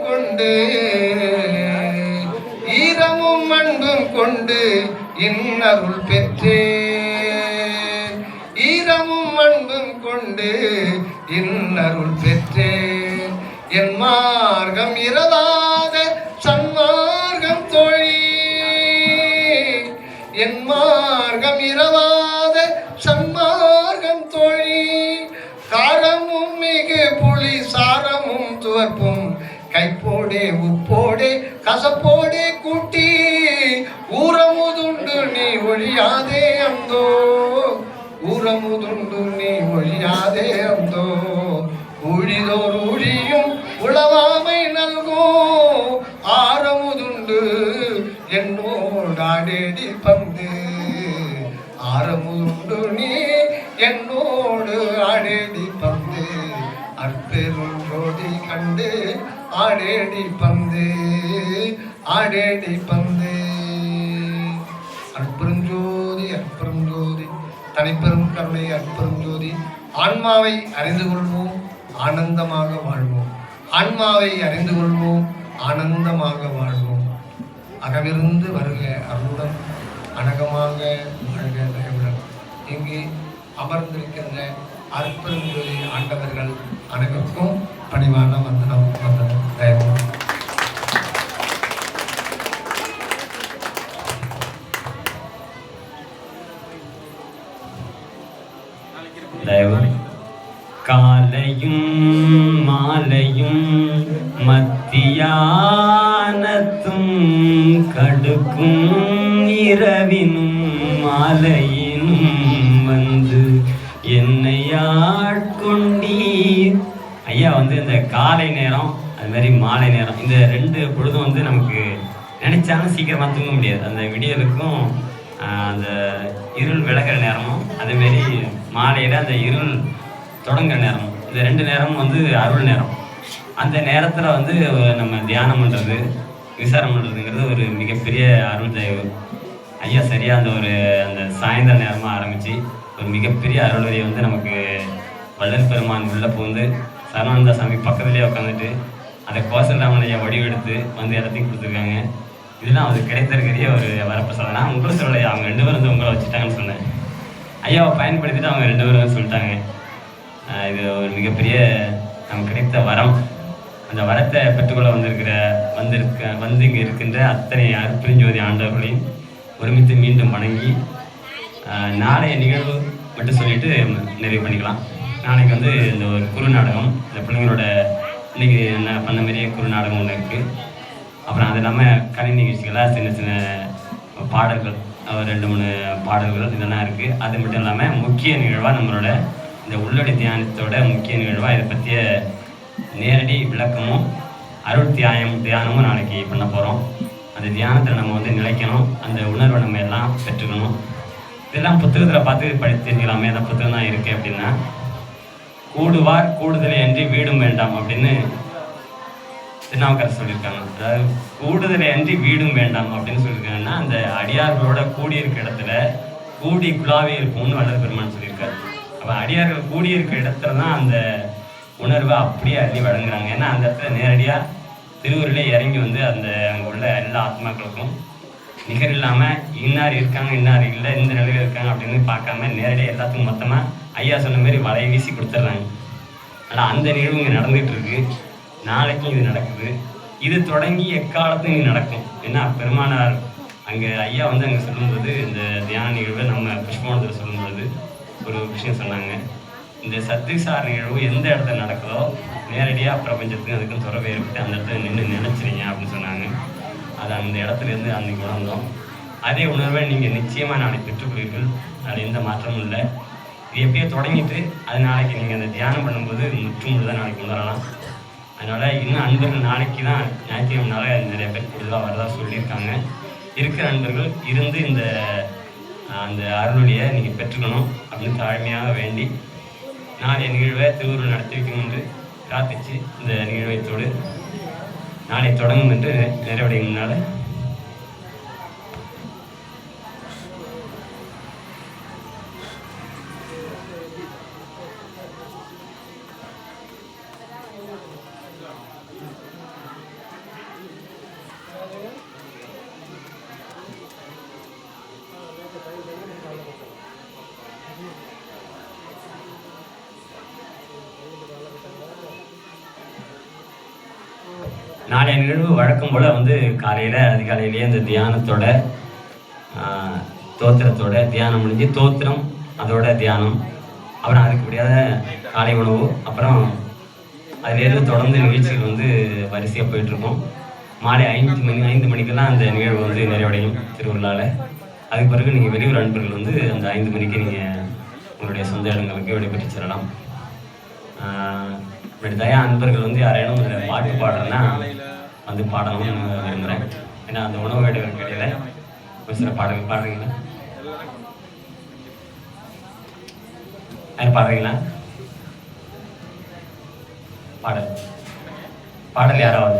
கொண்டு இன்னருள் பெற்றேன். ஈரமும் அன்பும் கொண்டு இன்னருள் பெற்றேன். என் மார்க்கம் இரவாத சன்மார்க்கம் தோழி. என் மார்க்கம் இரவாத சன்மார்க்கம் தோழி. காரமும் மிகு புளி சாரமும் துவர்ப்பும் கைப்போடே உப்போடே கசப்போடே கூட்டி ஊரமுதுண்டு நீ ஒழியாதே அந்தோ. ஊரமுதுண்டு நீ ஒழியாதே அந்தோ. ஊழிதோர் ஊழியும் உளவாமை நல்கும். ஆரமுதுண்டு என்னோடாடேடி பந்து. ஆரமுதுண்டு நீ என்னோடு ஆடேடி பந்து. அற்பெரும் ஜோதி கண்டு ஆடேடி பந்து. ஆடேடி பந்து. அற்பெரும் ஜோதி அற்பெரும் ஜோதி தனிப்பெரும் கருணை அற்பெரும் ஜோதி. ஆன்மாவை அறிந்து கொள்வோம், ஆனந்தமாக வாழ்வோம். ஆன்மாவை அறிந்து கொள்வோம், ஆனந்தமாக வாழ்வோம். அகவிருந்து வருக அருளுடன் அனகமாக வாழ்க தயவுடன். இங்கே அமர்ந்திருக்கின்ற அற்பெருஞ்சோதி ஆண்டவர்கள் அனைவருக்கும் பணிவான வந்தனம் தயவு. காலையும் மாலையும் மத்தியானத்தும் கடுக்கும் இரவினும் மாலையினும் வந்து என்னை ஆட்கொண்டீர். ஐயா இந்த காலை நேரம் அது மாதிரி மாலை நேரம் இந்த 2 பொழுதும் நமக்கு நினைச்சாலும் சீக்கிரமாக தூங்க முடியாது. அந்த விடியலுக்கும் அந்த இருள் விலகிற நேரமும் அதேமாரி மாலையில் அந்த இருள் தொடங்குற நேரமும் இந்த 2 நேரமும் அருள் நேரம். அந்த நேரத்தில் நம்ம தியானம் பண்ணுறது விசாரம் பண்ணுறதுங்கிறது ஒரு மிகப்பெரிய அருள் தயவு. ஐயா சரியாக அந்த சாயந்தர நேரமாக ஆரம்பித்து ஒரு மிகப்பெரிய அருள்வரியை நமக்கு வள்ளல் பெருமான் உள்ளே புகுந்து சரவணந்தா சாமி பக்கத்துலேயே உட்காந்துட்டு அதை கோசல்ராமன் ஐயா வடிவெடுத்து எல்லாத்தையும் கொடுத்துருக்காங்க. இதெல்லாம் அது கிடைத்திருக்கிற ஒரு வரப்பிரசாதம். நான் உங்களை சொல்லலை, அவங்க 2 பேரும் உங்களை வச்சுட்டாங்கன்னு சொன்னேன். ஐயாவை பயன்படுத்திட்டு அவங்க 2 பேரும் சொல்லிட்டாங்க. இது ஒரு மிகப்பெரிய நமக்கு கிடைத்த வரம். அந்த வரத்தை பெற்றுக்கொள்ள வந்து இங்கே இருக்கின்ற அத்தனை அருட்பெருஞ்சோதி ஆண்டவர்களையும் ஒருமித்து மீண்டும் வணங்கி நாளைய நிகழ்வு மட்டும் சொல்லிட்டு நிறைவு பண்ணிக்கலாம். நாளைக்கு வந்து இந்த ஒரு குறு நாடகம், இந்த பிள்ளைங்களோட இன்னைக்கு என்ன பண்ண மாதிரியே குறு நாடகம் ஒன்று இருக்குது. அப்புறம் அது இல்லாமல் கலை நிகழ்ச்சிகளாக சின்ன சின்ன பாடல்கள், 2-3 பாடல்கள் இதெல்லாம் இருக்குது. அது மட்டும் இல்லாமல் முக்கிய நிகழ்வாக நம்மளோட இந்த உள்ளடி தியானத்தோட முக்கிய நிகழ்வாக இதை பற்றிய நேரடி விளக்கமும் அருள் தியானமும் நாளைக்கு பண்ண போகிறோம். அந்த தியானத்தில் நம்ம வந்து நிலைக்கணும், அந்த உணர்வை நம்ம எல்லாம் பெற்றுக்கணும். இதெல்லாம் புத்தகத்தில் பார்த்து படித்து தெரிஞ்சுக்கலாமே. அந்த புத்தகம் தான் இருக்குது அப்படின்னா, கூடுவார் கூடுதலை அன்றி வீடும் வேண்டாம் அப்படின்னு திருநாவுக்கரசர் சொல்லியிருக்காங்க. அதாவது கூடுதலை அன்றி வீடும் வேண்டாம் அப்படின்னு சொல்லியிருக்காங்கன்னா, அந்த அடியார்களோட கூடியிருக்க இடத்துல கூடி குழாவே இருக்கும்னு வள்ளல் பெருமான் சொல்லியிருக்காரு. அப்போ அடியார்கள் கூடியிருக்க இடத்துல தான் அந்த உணர்வை அப்படியே அள்ளி வழங்குறாங்க. ஏன்னா அந்த இடத்துல நேரடியாக திருவூரிலே இறங்கி வந்து அந்த அங்கே உள்ள எல்லா ஆத்மாக்களுக்கும் நிகர் இல்லாமல் இன்னார் இருக்காங்க இன்னார் இல்லை இந்த நிலையில் இருக்காங்க அப்படின்னு பார்க்காம நேரடியாக எல்லாத்துக்கும் மொத்தமாக ஐயா சொன்ன மாதிரி வலையை வீசி கொடுத்துட்றாங்க. ஆனால் அந்த நிகழ்வு இங்கே நடந்துகிட்டு இருக்கு. நாளைக்கும் இது நடக்குது. இது தொடங்கி எக்காலத்தும் இங்கே நடக்கும். ஏன்னா பெருமானார் அங்கே ஐயா வந்து அங்கே சொல்லும்போது, இந்த தியான நிகழ்வை நம்ம புஷ்பவனத்தில் சொல்லும்போது ஒரு விஷயம் சொன்னாங்க. இந்த சத்திசார் நிகழ்வு எந்த இடத்துல நடக்குதோ நேரடியாக பிரபஞ்சத்துக்கு அதுக்கும் தொடர்பு ஏற்பட்டு அந்த இடத்துல நின்று நினைச்சிருங்க அப்படின்னு சொன்னாங்க. அது அந்த இடத்துலேருந்து அன்றைக்கி உணர்ந்தோம். அதே உணர்வை நீங்கள் நிச்சயமாக நாளைக்கு பெற்றுக்கொள்வீர்கள். அதில் எந்த மாற்றமும் இல்லை. இது எப்படியோ தொடங்கிட்டு அது நாளைக்கு நீங்கள் அந்த தியானம் பண்ணும்போது முற்றும் தான் நாளைக்கு உணரலாம். அதனால் இன்னும் அன்பர்கள் நாளைக்கு தான் ஞாயிற்றுக்கிழமைனால நிறைய பேர் கூடுதலாக வரதா சொல்லியிருக்காங்க. இருக்கிற அன்பர்கள் இருந்து இந்த அந்த அருளுடைய நீங்கள் பெற்றுக்கணும் அப்படின்னு தாழ்மையாக வேண்டி நாளைய நிகழ்வை திருவூரில் நடத்தி வைக்கணும் என்று பிரார்த்தித்து இந்த நிகழ்வைத்தோடு நாளை தொடங்கும் என்று நிறைவடையும். முன்னால் நாளைய நிகழ்வு வழக்கம் போல் வந்து காலையில் அதிகாலையிலேயே அந்த தியானத்தோட தோத்திரத்தோட தியானம் முடிஞ்சு தோத்திரம் அதோட தியானம், அப்புறம் அதுக்குப்படியாத காலை உணவு, அப்புறம் அதிலேருந்து தொடர்ந்து நிகழ்ச்சிகள் வந்து வரிசையாக போயிட்டுருக்கோம். மாலை 5 மணிக்கெல்லாம் அந்த நிகழ்வு வந்து நிறைவடையும் திருவிழாவில். அதுக்கு பிறகு நீங்கள் வெளியூர் அன்பர்கள் வந்து அந்த 5 மணிக்கு நீங்கள் உங்களுடைய சொந்த இடங்களுக்கு விடைபெற்று செல்லலாம். தயா அன்பர்கள் வந்து யாரேனும் பாட்டு பாடுறேன்னா வந்து பாடணும்னு விரும்புகிறேன். ஏன்னா அந்த உணவு வேடுகளுக்கு இடையில ஒரு சில பாடல்கள் பாடுறீங்களா? யார் பாடுறீங்களா? பாடல் யாராவது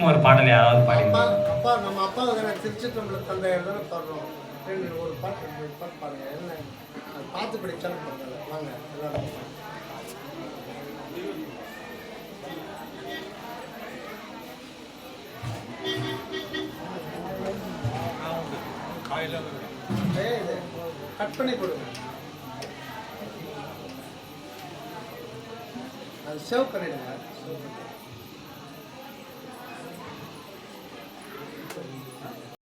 ஒரு பாடல் யாராவது பாடி நம்ம அப்பா திருச்சிற்றம்பல தந்தையர் தானே பாடுறோம். ஒரு பாட்டு பாருங்க. என்ன பார்த்து படிச்சாலும் வாங்க எல்லாரும். கட் பண்ணி கொடுங்க, அது சேவ் பண்ணிடுங்க.